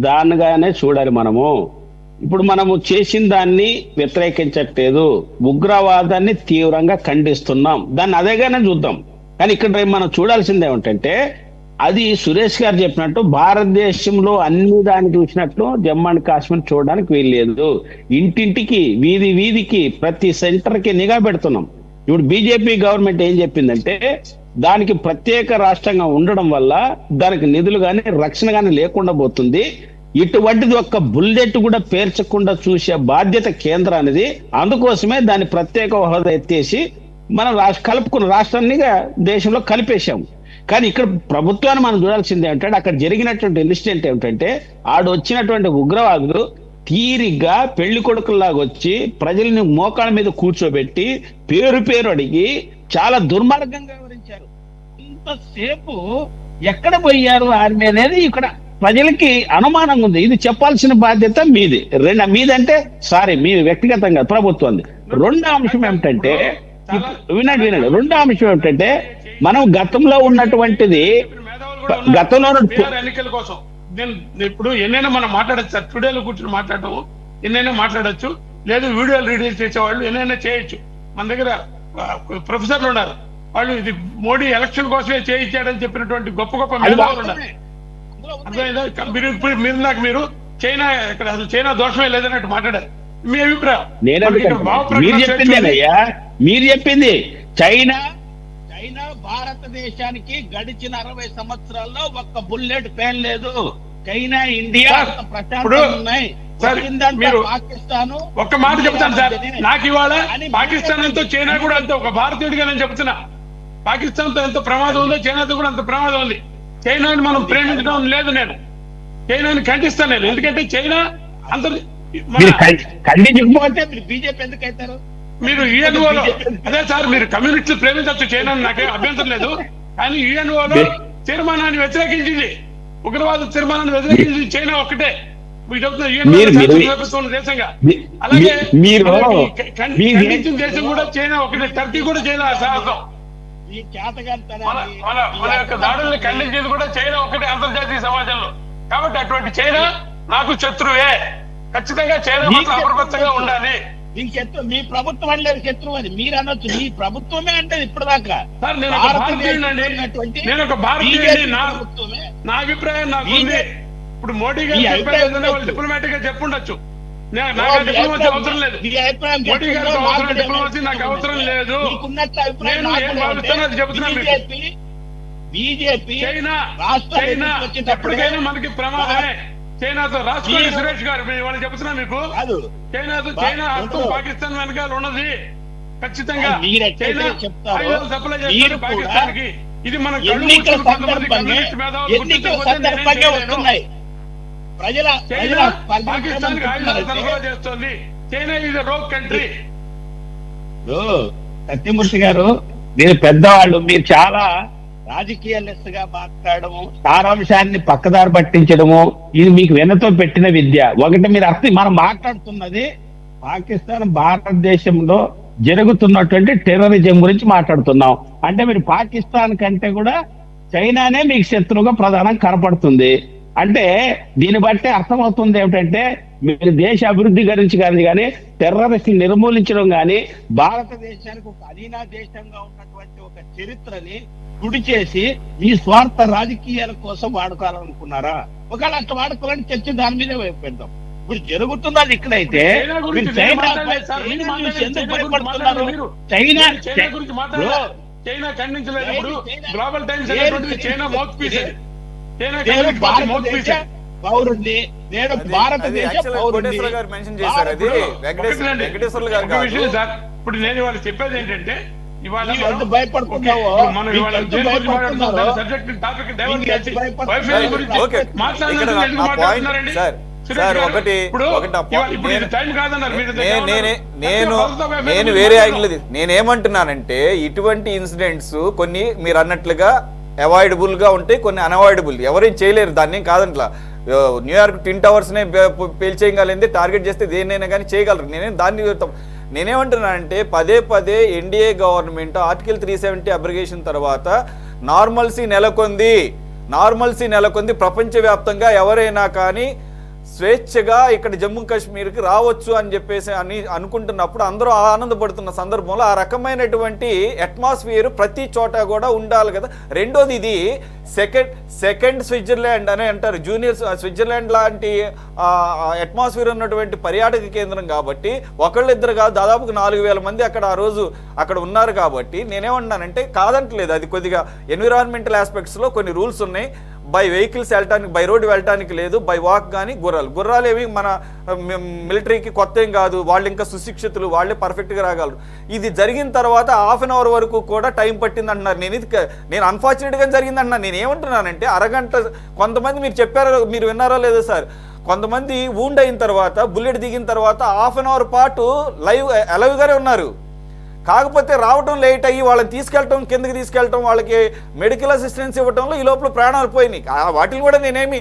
దాన్నిగానే చూడాలి మనము. ఇప్పుడు మనము చేసిన దాన్ని వ్యతిరేకించట్లేదు, ఉగ్రవాదాన్ని తీవ్రంగా ఖండిస్తున్నాం, దాన్ని అదేగానే చూద్దాం. కానీ ఇక్కడ మనం చూడాల్సింది ఏమిటంటే, అది సురేష్ గారు చెప్పినట్టు భారతదేశంలో అన్ని దాన్ని చూసినట్లు జమ్మూ అండ్ కాశ్మీర్ చూడడానికి వీల్లేదు. ఇంటింటికి, వీధికి, ప్రతి సెంటర్కి నిఘా పెడుతున్నాం. ఇప్పుడు బీజేపీ గవర్నమెంట్ ఏం చెప్పిందంటే దానికి ప్రత్యేక రాష్ట్రంగా ఉండడం వల్ల దానికి నిధులు కానీ రక్షణ కానీ లేకుండా పోతుంది. ఇటువంటిది ఒక్క బుల్లెట్ కూడా పేర్చకుండా చూసే బాధ్యత కేంద్రానిది. అందుకోసమే దాన్ని ప్రత్యేక హోదా ఎత్తేసి మనం కలుపుకున్న రాష్ట్రాన్ని దేశంలో కలిపేశాము. కానీ ఇక్కడ ప్రభుత్వాన్ని మనం చూడాల్సింది ఏమిటంటే అక్కడ జరిగినటువంటి ఇన్సిడెంట్ ఏమిటంటే వచ్చినటువంటి ఉగ్రవాదులు తీరిగ్గా పెళ్లి కొడుకుల్లాగా వచ్చి ప్రజల్ని మోకాళ్ళ మీద కూర్చోబెట్టి పేరు అడిగి చాలా దుర్మార్గంగా వివరించారు. ఇంతసేపు ఎక్కడ పోయారు ఆర్మీ అనేది ఇక్కడ ప్రజలకి అనుమానంగా ఉంది. ఇది చెప్పాల్సిన బాధ్యత మీది. మీదంటే సారీ మీ వ్యక్తిగతంగా ప్రభుత్వం. రెండో అంశం ఏమిటంటే వినండి రెండో అంశం ఏమిటంటే మనం గతంలో ఉన్నటువంటిది గతంలో ఎన్నికల కోసం నేను ఇప్పుడు ఎన్నైనా మనం మాట్లాడచ్చు సార్. స్టూడియోలో కూర్చొని మాట్లాడటం ఎన్నైనా మాట్లాడచ్చు, లేదు వీడియోలు రిలీజ్ చేసేవాళ్ళు ఎన్నైనా చేయొచ్చు. మన దగ్గర ప్రొఫెసర్లు ఉన్నారు, వాళ్ళు ఇది మోడీ ఎలక్షన్ కోసమే చేయించాడని చెప్పినటువంటి గొప్ప గొప్ప మేధావులు ఉన్నారు. అర్థమైందా? మీరు ఇప్పుడు మీరు చైనా ఇక్కడ అసలు చైనా దోషమే లేదన్నట్టు మాట్లాడారు. మీ అభిప్రాయం? మీరు చెప్పింది చైనా భారతదేశానికి గడిచిన 60 సంవత్సరాల్లో ఒక్క బుల్లెట్ పేల్ లేదు. చైనా ఇండియా పాకిస్తాన్ ఒక్క మాట చెప్తాను సార్. నాకు ఇవాళ పాకిస్తాన్ ఎంతో చైనా కూడా అంతే. ఒక భారతీయుడిగా నేను చెప్తున్నా, పాకిస్తాన్ తో ఎంత ప్రమాదం ఉందో చైనాతో కూడా అంత ప్రమాదం ఉంది. చైనాని మనం ప్రేమించడం లేదు, నేను చైనాని ఖండిస్తాను నేను. ఎందుకంటే చైనా అంత ఖండించకపోతే మీరు బీజేపీ ఎందుకు అవుతారు? మీరు యుఎన్ఓలో అదే సార్, మీరు కమ్యూనిస్టులు ప్రేమించవచ్చు చైనా, నాకే అభ్యంతరం లేదు. కానీ యుఎన్ఓలో తీర్మానాన్ని వ్యతిరేకించింది, ఉగ్రవాద తీర్మానాన్ని వ్యతిరేకించింది చైనా ఒక్కటే. దేశంగా అలాగే ఖండించిన దేశం కూడా చైనా ఒకటే. టర్కీ కూడా చైనా సాహసం. మన యొక్క దాడుల్ని ఖండించేది కూడా చైనా ఒకటే అంతర్జాతీయ సమాజంలో. కాబట్టి అటువంటి చైనా నాకు శత్రువే. ఖచ్చితంగా చైనా మాత్రం అప్రమత్తంగా ఉండాలి. మీ ప్రభుత్వం అనలేదు శత్రువు అని మీరు అనొచ్చు. మీ ప్రభుత్వమే అంటే ఇప్పటిదాకా సార్ నేను ఒక భారతీయుడినండి, నేను ఒక భారతీయుడిని. నా అభిప్రాయం నాకు ఉంది. ఇప్పుడు మోడీ గారు చెప్పారు, వాళ్ళు డిప్లొమాటిక్ గా చెప్పుండొచ్చు. నాకు డిప్లొమసీ అవసరం లేదు. మోడీ గారికి అవసరం డిప్లొమసీ, నాకు అవసరం లేదు. నేను ఏం భావిస్తానో అది చెబుతున్నాను. చైనా ఎప్పటికైనా మనకి ప్రమాదమే. చైనాతో రాసుకోండి సురేష్ గారు, వాళ్ళు చెబుతున్నా మీకు. చైనా అర్థం పాకిస్తాన్ వెనకాల ఉన్నది ఖచ్చితంగా. చైనా ఆయుధాలు సప్లై చేస్తారు పాకిస్తాన్ కి. ఇది మన పాకిస్తాన్ కి ఆయుధాలు సరఫరా చేస్తుంది. China is rogue country. Satyamurthy గారు, మీరు పెద్దవాళ్ళు, మీరు చాలా రాజకీయ లెస్సగా మాట్లాడము, సారాంశాన్ని పక్కదారి పట్టించడము ఇది మీకు వెనతో పెట్టిన విద్య. ఒకటి మీరు మనం మాట్లాడుతున్నది పాకిస్తాన్ భారతదేశంలో జరుగుతున్నటువంటి టెర్రరిజం గురించి మాట్లాడుతున్నాం. అంటే మీరు పాకిస్తాన్ కంటే కూడా చైనానే మీకు శత్రువుగా ప్రధానం కనపడుతుంది. అంటే దీన్ని బట్టి అర్థమవుతుంది ఏమిటంటే మీరు దేశ అభివృద్ధి గురించి కానీ టెర్రరిస్ట్ నిర్మూలించడం కానీ భారతదేశానికి ఒక అధీన దేశంగా ఉన్నటువంటి ఒక చరిత్రని గుడి చేసి మీ స్వార్థ రాజకీయాల కోసం వాడుకోవాలనుకున్నారా? ఒకవేళ అట్లా వాడుకోవాలని చర్చ దాని మీదే పెడతాం. ఇప్పుడు జరుగుతున్నది ఇక్కడైతే చైనా ఖండించలేదు. ఇప్పుడు Global Times China mouthpiece. పౌరుణ్ణి నేను భారతదేశ పౌరుణ్ణి. ఇప్పుడు నేను వాళ్ళు చెప్పేది ఏంటంటే ఇవాళ భయపడుతున్నావు నేను వేరే యాంగిల్. నేనేమంటున్నానంటే ఇటువంటి ఇన్సిడెంట్స్ కొన్ని మీరు అన్నట్లుగా అవాయిడబుల్ గా ఉంటాయి, కొన్ని అన్అవాయిడబుల్. ఎవరేం చేయలేరు, దాన్ని ఏం కాదంట్లా. న్యూయార్క్ ట్విన్ టవర్స్ నే పేల్చేయగలిగింది, టార్గెట్ చేస్తే దేన్నైనా కానీ చేయగలరు. నేనేమంటున్నానంటే పదే ఎన్డీఏ గవర్నమెంట్ ఆర్టికల్ 370 అబ్రిగేషన్ తర్వాత నార్మల్సీ నెలకొంది. ప్రపంచవ్యాప్తంగా ఎవరైనా కానీ స్వేచ్ఛగా ఇక్కడ జమ్మూ కాశ్మీర్కి రావచ్చు అని చెప్పేసి అనుకుంటున్నప్పుడు అందరూ ఆనందపడుతున్న సందర్భంలో ఆ రకమైనటువంటి అట్మాస్ఫియర్ ప్రతి చోట కూడా ఉండాలి కదా. రెండోది ఇది సెకండ్ స్విట్జర్లాండ్ అని అంటారు, జూనియర్ స్విట్జర్లాండ్ లాంటి అట్మాస్ఫియర్ ఉన్నటువంటి పర్యాటక కేంద్రం కాబట్టి ఒకళ్ళిద్దరు కాదు దాదాపుగా 4,000 మంది అక్కడ ఆ రోజు అక్కడ ఉన్నారు. కాబట్టి నేనేమన్నానంటే కాదంటలేదు, అది కొద్దిగా ఎన్విరాన్మెంటల్ ఆస్పెక్ట్స్లో కొన్ని రూల్స్ ఉన్నాయి. బై వెహికల్స్ వెళ్ళటానికి, బై రోడ్డు వెళ్ళటానికి లేదు, బై వాక్ కానీ గుర్రాలు ఏమి మన మిలిటరీకి కొత్త ఏం కాదు, వాళ్ళు ఇంకా సుశిక్షితులు, వాళ్ళే పర్ఫెక్ట్గా రాగలరు. ఇది జరిగిన తర్వాత హాఫ్ అన్ అవర్ వరకు కూడా టైం పట్టింది అంటున్నారు. నేను అన్ఫార్చునేట్గా జరిగింది అంటున్నాను. నేను ఏమంటున్నానంటే అరగంట, కొంతమంది మీరు చెప్పారో మీరు విన్నారో లేదో సార్, కొంతమంది వూండ్ అయిన తర్వాత బుల్లెట్ దిగిన తర్వాత హాఫ్ అన్ అవర్ పాటు అలైవ్గానే ఉన్నారు. కాకపోతే రావటం లేట్ అయ్యి వాళ్ళని తీసుకెళ్ళటం, కిందకి తీసుకెళ్ళటం, వాళ్ళకి మెడికల్ అసిస్టెన్స్ ఇవ్వటంలో ఈ లోపల ప్రాణాలు పోయినాయి. వాటిని కూడా నేనేమి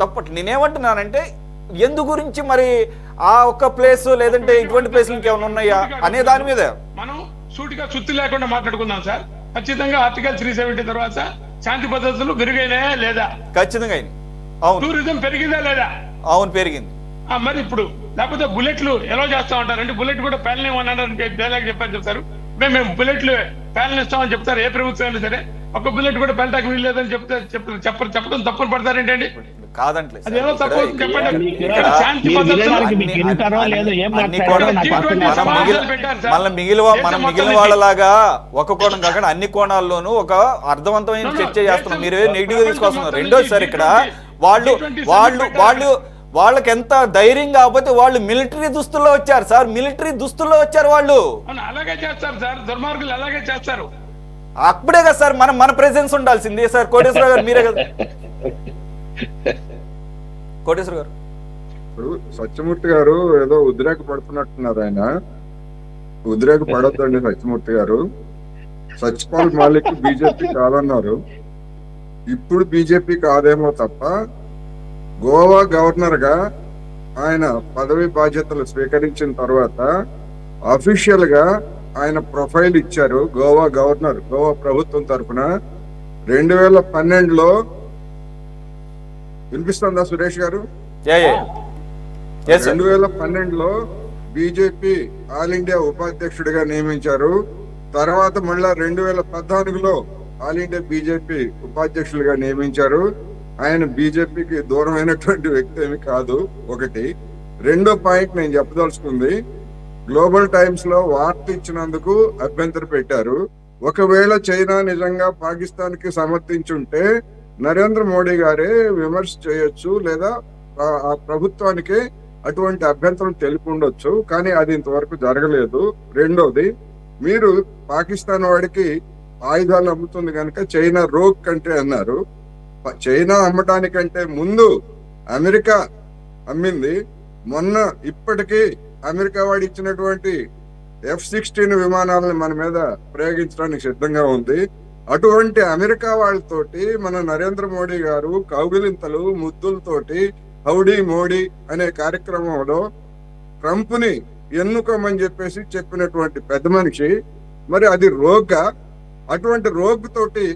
తప్పట్లేదు. నేనేమంటున్నానంటే ఎందు గురించి మరి ఆ ఒక్క ప్లేస్ లేదంటే ఇటువంటి ప్లేస్లు ఇంకేమైనా ఉన్నాయా అనే దాని మీద మనం సూటిగా చుత్తు లేకుండా మాట్లాడుకుందాం సార్. ఖచ్చితంగా ఆర్టికల్ 370 తర్వాత శాంతి భద్రతలు పెరిగాయినాయా లేదా? ఖచ్చితంగా అయింది. అవును. టూరిజం పెరిగిందా లేదా? అవును, పెరిగింది. మరి ఇప్పుడు లేకపోతే బుల్లెట్లు ఎలా చేస్తా ఉంటారు అంటే బుల్లెట్ కూడా ప్యానల్ ఇవ్వమన్నారని డైలాగ్ చెప్పారు చెప్తారు. మేము బుల్లెట్లు ప్యానల్ ఇస్తామని చెప్తారు. ఏ ప్రభుత్వం అయినా సరే ఒక బుల్లెట్ కూడా పెళ్ళటానికి వీల్లేదని చెప్పడం తప్పును పడతారేంటండి? కాదంటలేదు. అది ఎలా తప్పు చెప్పండి. మళ్ళీ మిగిలిన వాళ్ళలాగా ఒక కోణం కాకుండా అన్ని కోణాల్లోనూ ఒక అర్థవంతమైన చర్చ చేస్తున్నాం. మీరు నెగిటివ్ గా తీసుకొస్తున్నారు. రెండోది సార్, ఇక్కడ వాళ్ళకి ఎంత ధైర్యం కాకపోతే వాళ్ళు మిలిటరీ దుస్తుల్లో వచ్చారు సార్, మిలిటరీ దుస్తుల్లో వచ్చారు వాళ్ళు. అలాగే చేస్తారు సార్, దుర్మార్గులు అలాగే చేస్తారు. అప్పుడే కదా సార్ మన ప్రెజెన్స్ ఉండాల్సింది సార్. కోటేశ్వర గారు మీరే కదా. కోటేశ్వర గారు, ఇప్పుడు సత్యమూర్తి గారు ఏదో ఉద్రేక పడుతున్నట్టున్నారు. ఆయన ఉద్రేక పడొద్దండి సత్యమూర్తి గారు. సత్యపాల్ మాలిక్ బీజేపీ కాదన్నారు, ఇప్పుడు బీజేపీ కాదేమో తప్ప గోవా గవర్నర్ గా ఆయన పదవి బాధ్యతలు స్వీకరించిన తర్వాత అఫీషియల్ గా ఆయన ప్రొఫైల్ ఇచ్చారు. గోవా గవర్నర్ గోవా ప్రభుత్వం తరఫున 2012లో వినిపిస్తుందా సురేష్ గారు? 2012లో బీజేపీ ఆల్ ఇండియా ఉపాధ్యక్షుడిగా నియమించారు. తర్వాత మళ్ళా 2014లో ఆల్ ఇండియా బీజేపీ ఉపాధ్యక్షులుగా నియమించారు. ఆయన బీజేపీకి దూరమైనటువంటి వ్యక్తి ఏమి కాదు. ఒకటి. రెండో పాయింట్ నేను చెప్పదలుచుకుంది, గ్లోబల్ టైమ్స్ లో వార్త ఇచ్చినందుకు అభ్యంతరం పెట్టారు. ఒకవేళ చైనా నిజంగా పాకిస్తాన్ కి సమర్థించుంటే నరేంద్ర మోడీ గారే విమర్శ చేయొచ్చు, లేదా ఆ ప్రభుత్వానికి అటువంటి అభ్యంతరం తెలిపి ఉండొచ్చు. కానీ అది ఇంతవరకు జరగలేదు. రెండోది, మీరు పాకిస్తాన్ వాడికి ఆయుధాలు అమ్ముతుంది కనుక చైనా రోగ్ కంట్రీ అన్నారు. చైనా అమ్మటానికంటే ముందు అమెరికా అమ్మింది. మొన్న ఇప్పటికీ అమెరికా వాడు ఇచ్చినటువంటి F-16 విమానాలను మన మీద ప్రయోగించడానికి సిద్ధంగా ఉంది. అటువంటి అమెరికా వాళ్ళతోటి మన నరేంద్ర మోడీ గారు కౌగిలింతలు ముద్దులతోటి హౌడీ మోడీ అనే కార్యక్రమంలో ట్రంప్ ని ఎన్నుకోమని చెప్పేసి చెప్పినటువంటి పెద్ద మనిషి. మరి అది రోగ్గా, అటువంటి రోగ్ తోటి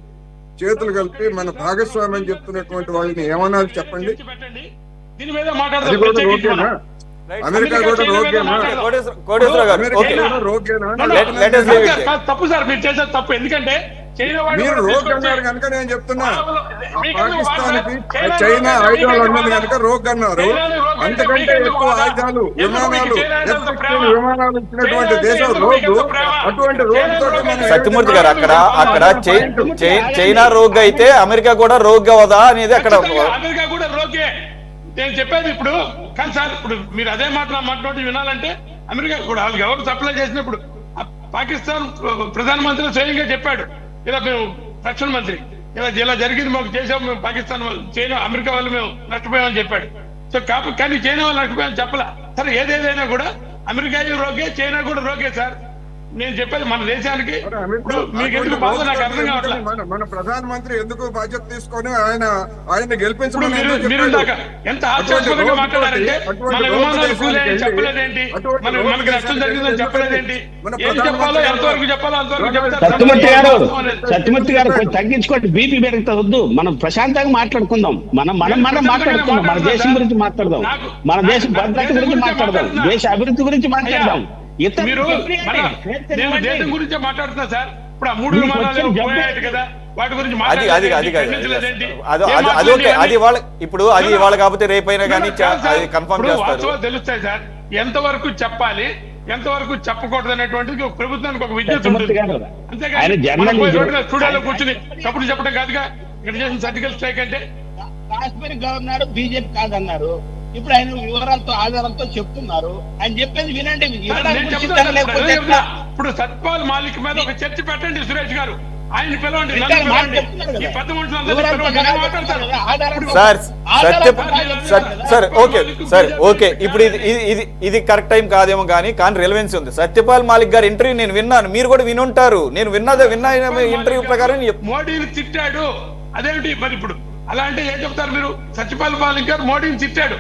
చేతులు కలిపి మన భాగస్వామి అని చెప్తున్నటువంటి వాళ్ళని ఏమనాలి చెప్పండి? అది కూడా రోగేనా? అమెరికా కూడా రోగేనా? తప్పు సార్, మీరు చేసేది తప్పు. ఎందుకంటే మీరు రోగ్ అన్నారు కనుక నేను చెప్తున్నా, పాకిస్తాన్కి చైనా ఆయుధాలు అన్నది కనుక రోగ్ అన్నారు. అంతకంటే ఎక్కువ ఆయుధాలు, విమానాలు, విమానాలు ఇచ్చినటువంటి దేశం రోగ్. అటువంటి రోగ్ తోటి సత్యమూర్తి గారు, అక్కడ చైనా రోగ్ అయితే అమెరికా కూడా రోగ్ అవదా అనేది అక్కడ. అమెరికా కూడా రోగే నేను చెప్పేది. ఇప్పుడు కానీ సార్, ఇప్పుడు మీరు అదే మాట్లాడి వినాలంటే అమెరికా కూడా వాళ్ళకి ఎవరు సప్లై చేసినప్పుడు పాకిస్తాన్ ప్రధానమంత్రి స్వయంగా చెప్పాడు, ఇలా మేము రక్షణ మంత్రి ఇలా జరిగింది, మాకు చేసాం, మేము పాకిస్తాన్ చైనా అమెరికా వాళ్ళు మేము నష్టపోయామని చెప్పాడు. సో కానీ చైనా వాళ్ళు నష్టపోయామని చెప్పలే. సరే, ఏదేదైనా కూడా అమెరికా రోగే, చైనా కూడా రోగే సార్. నేను చెప్పేది మన దేశానికి మరి అమిత్ ఇప్పుడు షా మీకు ఎందుకు బాధ నాకు అర్థం కావట్లేదు. మన ప్రధానమంత్రి ఎందుకు బాధ్యత తీసుకొని ఆయన ఇప్పుడు గెలిపించమని మీరు ఎందుకు మీరు చెప్పాడు? ఇందాక ఎంత హాస్యాస్పదంగా మాట్లాడారంటే మన విమానాలు కూలేని చెప్పలేదేంటి, మనకి నష్టం జరిగిందని చెప్పలేదేంటి, ఏం చెప్పాలో ఎంతవరకు చెప్పాలో అంతవరకు చెప్తారు. సత్యమూర్తి గారు కొంచెం తగ్గించుకోండి, బీపీ పెరుగుతా వద్దు. మనం ప్రశాంతంగా మాట్లాడుకుందాం, మనం మాట్లాడుకుందాం, మన దేశం గురించి మాట్లాడదాం, మన దేశ భద్రత గురించి మాట్లాడదాం, దేశ అభివృద్ధి గురించి మాట్లాడదాం. మీరు నేను దేశం గురించే మాట్లాడుతున్నా సార్. ఇప్పుడు ఆ 3 విమానాలు పోయాయి కదా, వాటి గురించి అది ఓకే, అది వాళ్ళ ఇప్పుడు అది వాళ్ళ కాకపోతే రేపైనా కానీ కన్ఫర్మ్ చేస్తారు. తెలుస్తాయి సార్, ఎంతవరకు చెప్పాలి ఎంతవరకు చెప్పకూడదు అనేటువంటిది ఒక ప్రభుత్వానికి ఒక విజ్ఞత ఉంటుంది. అంతేగాని స్టూడియోలో కూర్చుని తప్పుడు చెప్పడం కాదుగా. ఇక్కడ చేసిన సర్జికల్ స్ట్రైక్ అంటే కాశ్మీర్ గవర్నర్ బీజేపీ కాదన్నారు, ఇప్పుడు ఆయన వివరాలతో ఆధారాలతో చెప్తున్నారు. ఆయన చెప్పేది వినండి. ఇప్పుడు సత్పాల్ మాలిక్ మీద ఒక చర్చ పెట్టండి సురేష్ గారు, ఆయన పిలవండి. సార్ ఓకే సార్ ఓకే, ఇప్పుడు ఇది కరెక్ట్ టైం కాదేమో కానీ రిలవెన్స్ ఉంది. సత్యపాల్ మాలిక్ గారు ఇంటర్వ్యూ నేను విన్నాను, మీరు కూడా వినుంటారు. నేను విన్నా ఇంటర్వ్యూ ప్రకారం మోడీని తిట్టాడు, అదేమిటి మరి ఇప్పుడు అలా అంటే ఏం చెప్తారు మీరు? సత్యపాల్ మాలిక్ గారు మోడీని తిట్టాడు.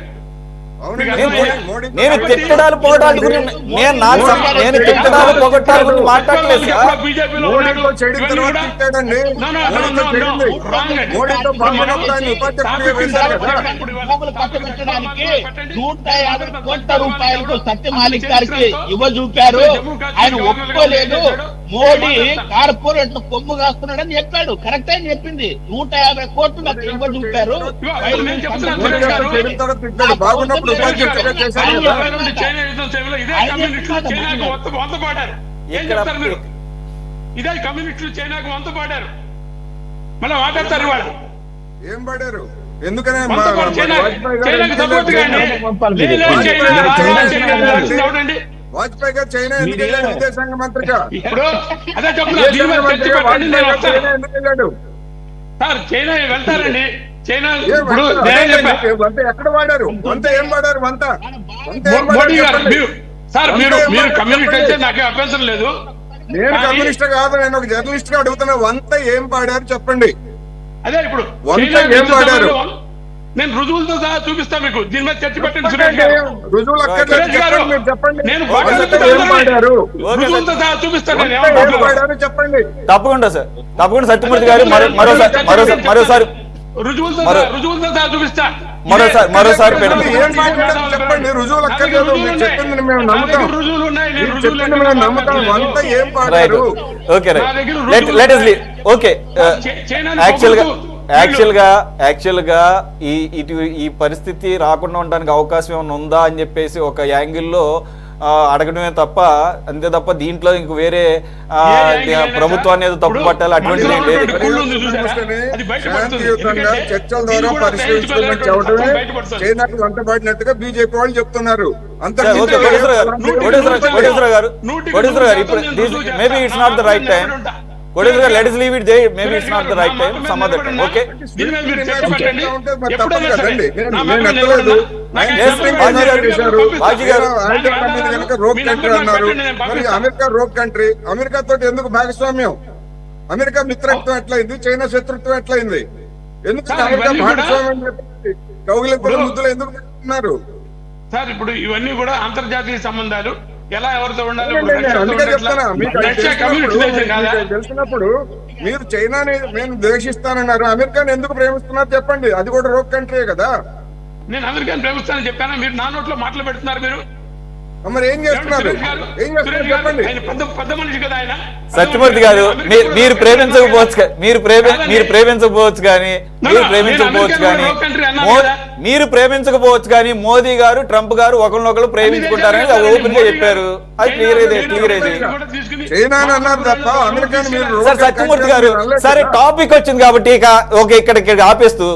నేను తిట్టడాలు పోవడాలు గురించి నేను తిట్టడాలు పొగట్టాల గురించి మాట్లాడలేదు సార్. రూపాయలకు సత్యమాలిక్ గారికి ఇవ్వజూపారు, ఆయన ఒప్పుకోలేదు. మోడీ కార్పొరేట్ కొమ్ము కాస్తున్నాడని చెప్పాడు, కరెక్ట్ అని చెప్పింది. 150 కోట్లు నాకు ఇవ్వజూపారు. ఇదే కమ్యూనిస్టులు చైనాకు వంత పాడారు, మళ్ళీ మాట్లాడతారు వాళ్ళు ఏం పాడారు? ఎందుకనే వాజ్పేయి గారు చైనా ఎందుకు వెళ్ళాడు? విదేశాంగ మంత్రిగా సార్ చైనా వెళ్తారండి. చైనా వంత ఎక్కడ వాడారు? వంత ఏం వాడారు? వంత మోడీ గారు సార్ మీరు కమ్యూనిస్ట్ అయితే నాకే అభ్యంతరం లేదు. నేను కమ్యూనిస్ట్ కాదు, నేను ఒక జర్నలిస్ట్ గా అడుగుతున్నా. వంత ఏం పాడారు చెప్పండి. అదే ఇప్పుడు వంత ఏం పాడారు? నేను రుజువులతో సహా చూపిస్తా మీకు. దీని మీద చర్చ పెట్టండి సురేష్ గారు. రుజువులు చెప్పండి. నేను రుజువులతో సహా చూపిస్తాను. చెప్పండి. తప్పకుండా సార్, తప్పకుండా సత్యమూర్తి గారు మరోసారి రుజువులతో సహా చూపిస్తా. మరోసారి చెప్పండి. రుజువులు అక్కర్లేదు, చెప్పింది మేము నమ్ముతాం. రుజువులు ఉన్నాయి, నమ్ముతాం. వంత ఏం పాడారు? Okay let us leave. Okay actual గా ఈ పరిస్థితి రాకుండా ఉండడానికి అవకాశం ఏమైనా ఉందా అని చెప్పేసి ఒక యాంగిల్లో అడగడమే తప్ప, అంతే తప్ప దీంట్లో ఇంక వేరే ప్రభుత్వాన్ని ఏదో తప్పు పట్టాలి అటువంటిది ఏం లేదు. శాంతియుతంగా చర్చల ద్వారా పరిశీలించుకోమని చెప్పడమే చైనాకు వంటబడినట్టుగా బీజేపీ వాళ్ళు చెప్తున్నారు. కోటేశ్వర గారు ఇప్పుడు maybe it's not the right time. Kodeswara, let us leave it there. Maybe it's not the right time. Some other time. Okay. America rogue country. America తోటి ఎందుకు భాగస్వామ్యం? అమెరికా మిత్రత్వం ఎట్లయింది? చైనా శత్రుత్వం ఎట్లయింది? ఎందుకు అమెరికా భాగస్వామ్యం కౌగిలింపుల ముద్దులు ఎందుకు పెట్టుకున్నారు? సార్ ఇప్పుడు ఇవన్నీ కూడా అంతర్జాతీయ సంబంధాలు. ఎలా ఎవరితో ఉండాలి? అందుకే చెప్తానా, తెలిసినప్పుడు మీరు చైనాని నేను ద్వేషిస్తానన్నారు, అమెరికాని ఎందుకు ప్రేమిస్తున్నారు చెప్పండి. అది కూడా రోగ్ కంట్రీ కదా. నేను అమెరికాని ప్రేమిస్తానని చెప్పానా? మీరు నా నోట్లో మాటలు పెడుతున్నారు. మీరు మరి ఏం చేస్తున్నారు? చెప్పండి. పెద్ద మనిషి కదా ఆయన. సత్యమూర్తి గారు మీరు ప్రేమించకపోవచ్చు కానీ మీరు ప్రేమించకపోవచ్చు కానీ మోదీ గారు ట్రంప్ గారు ఒకరినొకరు ప్రేమించుకుంటారని ఓపెన్ గా చెప్పారు. అది క్లియర్ అయితే సార్ సత్యమూర్తి గారు సరే టాపిక్ వచ్చింది కాబట్టి ఇక్కడ ఆపేస్తూ,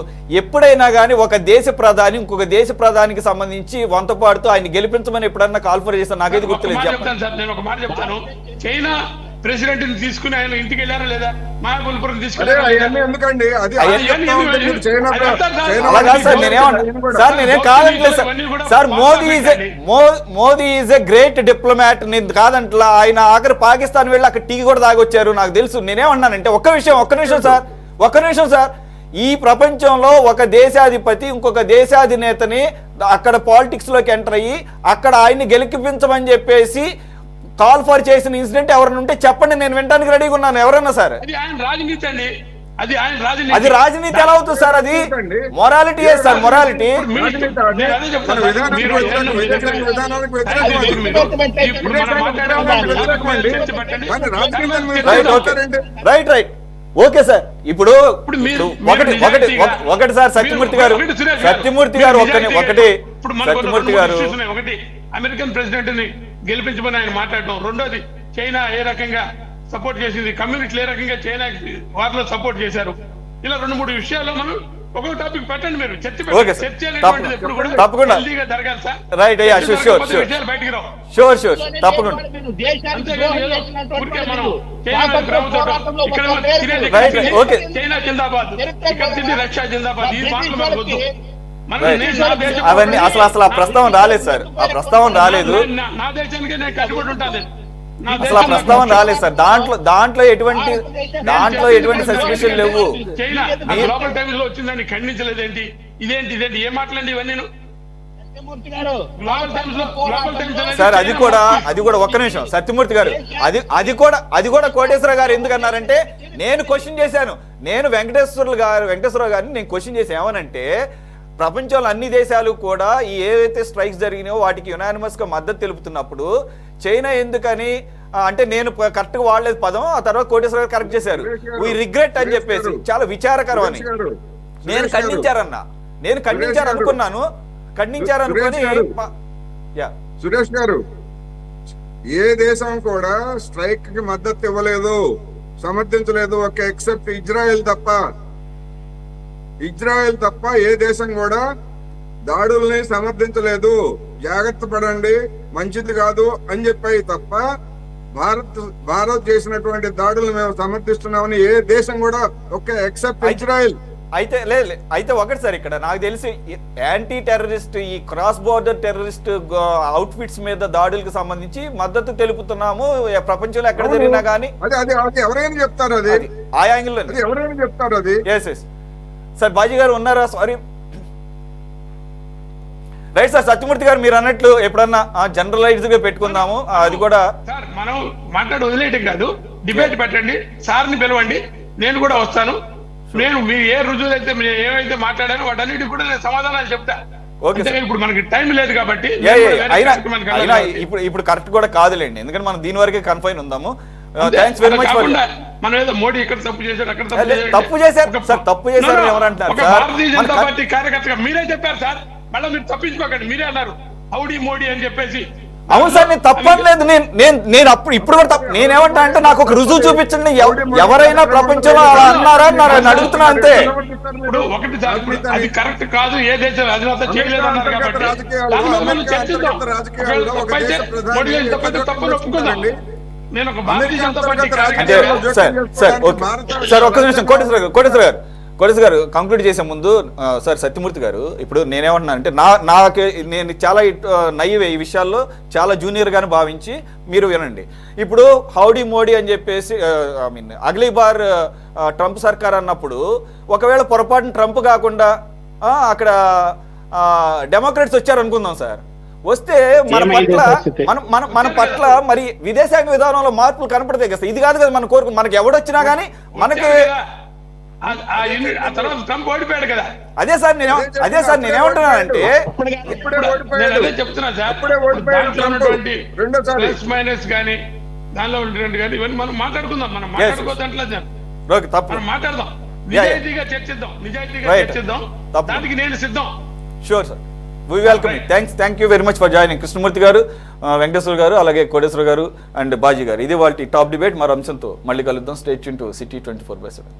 ఎప్పుడైనా కానీ ఒక దేశ ప్రధాని ఇంకొక దేశ ప్రధానికి సంబంధించి వంత పాడుతూ ఆయన గెలిపించమని ఎప్పుడన్నా కాల్ఫర్ చేస్తాను, నాకైతే గుర్తులేదు. నేను ఒక మాట చెప్తాను. చైనా ప్రెసిడెంట్ ని తీసుకుని ఆయన ఇంటికి వెళ్ళారా లేదా, మహాబలిపురం అదే తీసుకెళ్ళారా అవన్నీ ఎందుకండి? అది అయ్యా, చెప్తా ఉంటే మీరు చైనా అలా కాదు సార్, సార్ నేనేం కాదంటలేదు sir. Modi is a great diplomat, నేను కాదంటలా. ఆయన ఆఖరి పాకిస్తాన్ వెళ్ళి అక్కడ టీ కూడా తాగొచ్చారు, నాకు తెలుసు. నేనేమన్నానంటే ఒక్క నిమిషం సార్, ఈ ప్రపంచంలో ఒక దేశాధిపతి ఇంకొక దేశాధినేతని అక్కడ పాలిటిక్స్ లోకి ఎంటర్ అయ్యి అక్కడ ఆయన్ని గెలిపించమని చెప్పేసి కాల్ ఫర్ చేసిన ఇన్సిడెంట్ ఎవరైనా ఉంటే చెప్పండి, నేను వినడానికి రెడీగా ఉన్నాను. ఎవరన్నా సార్, అది ఆయన రాజనీతి అండి, అది ఆయన అది రాజనీతి ఎలా అవుతుంది సార్? అది morality sir, morality. Right okay sir. ఇప్పుడు ఒకటి సార్, సత్యమూర్తి గారు ఒకటి అమెరికన్ ప్రెసిడెంట్ ని గెలిపించమని ఆయన మాట్లాడటం, రెండోది చైనా ఏ రకంగా సపోర్ట్ చేసింది, కమ్యూనిస్టులు ఏ రకంగా చైనా వారిలో సపోర్ట్ చేశారు, ఇలా 2-3 విషయాల్లో మనం ఒక్కొక్క టాపిక్ పెట్టండి. మీరు చర్చ ఎప్పుడు కూడా తప్పకుండా జరగాలి సార్. రైట్, విషయాలు బయటికి రావు. షూర్ తప్పకుండా. చైనా జిందాబాద్, ఇక్కడ తిండి రష్యా జిందాబాద్, ఈ మాటలు మనకు వద్దు. అవన్నీ అసలు ఆ ప్రస్తావన రాలేదు సార్, ఆ ప్రస్తావన రాలేదు. నా దేశానికి నేను కట్టుబడి ఉంటాను, అసలు ఆ ప్రస్తావన రాలేదు సార్. దాంట్లో ఎటువంటి సస్పెషన్ లేవు. చైనా గ్లోబల్ టైమ్స్ లో వచ్చిందని ఖండించలేదేంటి? ఇదేంటి ఏం మాట్లాడండి ఇవన్నీ సార్? అది కూడా ఒక్క నిమిషం సత్యమూర్తి గారు, అది కూడా కోటేశ్వర గారు ఎందుకన్నారంటే, నేను క్వశ్చన్ చేశాను. నేను వెంకటేశ్వరరావు గారిని నేను క్వశ్చన్ చేసి ఏమనంటే, ప్రపంచంలో అన్ని దేశాలు కూడా ఈ ఏవైతే స్ట్రైక్స్ జరిగినాయో వాటికి యునానిమస్ గా మద్దతు తెలుపుతున్నప్పుడు చైనా ఎందుకని అంటే, నేను కరెక్ట్ గా వాడలేదు పదం, ఆ తర్వాత కోటేశ్వర గారు కరెక్ట్ చేశారు, వి రిగ్రెట్ అని చెప్పేసి. చాలా విచారకరం అని నేను ఖండించారనుకున్నాను. సురేష్ గారు, ఏ దేశం కూడా స్ట్రైక్ కి మద్దతు ఇవ్వలేదు, సమర్థించలేదు, ఒక ఎక్సెప్ట్ ఇజ్రాయెల్ తప్ప ఏ దేశం కూడా దాడుల్ని సమర్థించలేదు. జాగ్రత్త పడండి, మంచిది కాదు అని చెప్పాయి తప్ప భారత్ చేసినటువంటి దాడులను మేము సమర్థిస్తున్నామని ఏ దేశం కూడా ఒక ఎక్సెప్ట్ ఇజ్రాయెల్. అయితే ఒకటి సార్, ఇక్కడ నాకు తెలిసి యాంటీ టెర్రరిస్ట్, ఈ cross border terrorist out fits మీద దాడులకు సంబంధించి మద్దతు తెలుపుతున్నాము ప్రపంచంలో ఎక్కడ జరిగినా కానీ. ఎవరైనా చెప్తారు, అది ఆ యాంగిల్ లో ఎవరైనా చెప్తారు అది. సార్ బాజీ గారు ఉన్నారా? Sorry, right sir. సత్యమూర్తి గారు మీరు అన్నట్లు ఎప్పుడన్నా జనరలైజ్డ్ గా పెట్టుకుందాము, అది కూడా సార్ మనం మాట్లాడి వదిలేయటం కాదు, డిబేట్ పెట్టండి, సార్ని పిలవండి, నేను కూడా వస్తాను. నేను మీరు ఏ రుజువులైతే ఏమైతే మాట్లాడానో వాటన్నిటికి కూడా నేను సమాధానాలు చెప్తా. ఇప్పుడు మనకి టైం లేదు కాబట్టి ఇప్పుడు కరెక్ట్ కూడా కాదులేండి, ఎందుకంటే మనం దీని వరకే కన్ఫైన్ ఉందాము. Thanks very much. మనం ఏదో మోడీ ఇక్కడ తప్పు చేశారు, అక్కడ తప్పు చేశారు ఎవరంటారు? భారతీయ జనతా పార్టీ కార్యకర్తగా మీరే చెప్పారు సార్, మళ్ళీ మీరు తప్పించుకోకండి. మీరే అన్నారు హౌడీ మోడీ అని చెప్పేసి. అవును సార్, నేను తప్పలేదు. నేను ఇప్పుడు కూడా నేనేమంటా అంటే, నాకు ఒక రుజువు చూపించండి, ఎవరైనా ప్రపంచంలో అలా అన్నారా అని అడుగుతున్నా అంతే. ఇప్పుడు ఒకటి అది కరెక్ట్ కాదు, ఏ దేశం అధినేత చేయలేదు అన్నారు కాబట్టి తప్పులు ఒప్పుకుందాం. నేను ఒక భారతీయ జనతా పార్టీ సార్ ఒక్క నిమిషం కోటేశ్వర గారు కంక్లూడ్ చేసే ముందు సార్ సత్యమూర్తి గారు, ఇప్పుడు నేనేమంటున్నా అంటే, నేను చాలా నయ్యవే ఈ విషయాల్లో, చాలా జూనియర్ గాని భావించి మీరు వినండి. ఇప్పుడు హౌడీ మోడీ అని చెప్పేసి అగ్లీ బార్ ట్రంప్ సర్కార్ అన్నప్పుడు, ఒకవేళ పొరపాటున ట్రంప్ కాకుండా అక్కడ డెమోక్రాట్స్ వచ్చారు అనుకుందాం సార్, వస్తే మన పట్ల మరి విదేశాంగ విధానంలో మార్పులు కనపడతాయి కదా. ఇది కాదు కదా మన కోరిక, మనకి ఎవడొచ్చినా గానీ మనకి ఓడిపోయాడు కదా. అదే సార్ నేనేమంటున్నానంటే, చెప్తున్నా సార్, ప్లస్ మైనస్ కానీ దానిలో ఉన్నటువంటి కానీ ఇవన్నీ మనం మాట్లాడుకుందాం. మనం మాట్లాడదాం, నిజాయితీగా చర్చిద్దాం, దానికి నేను సిద్ధం. Sure sir, we welcome you. Thank you very much for joining. Krishnamurthy గారు, వెంకటేశ్వర గారు, అలాగే కోటేశ్వర గారు అండ్ బాజీ గారు. ఇది వాళ్ళ టాప్ డిబేట్. మరో అంశంతో మళ్ళీ కలుద్దాం. Stay tune to city 24/7.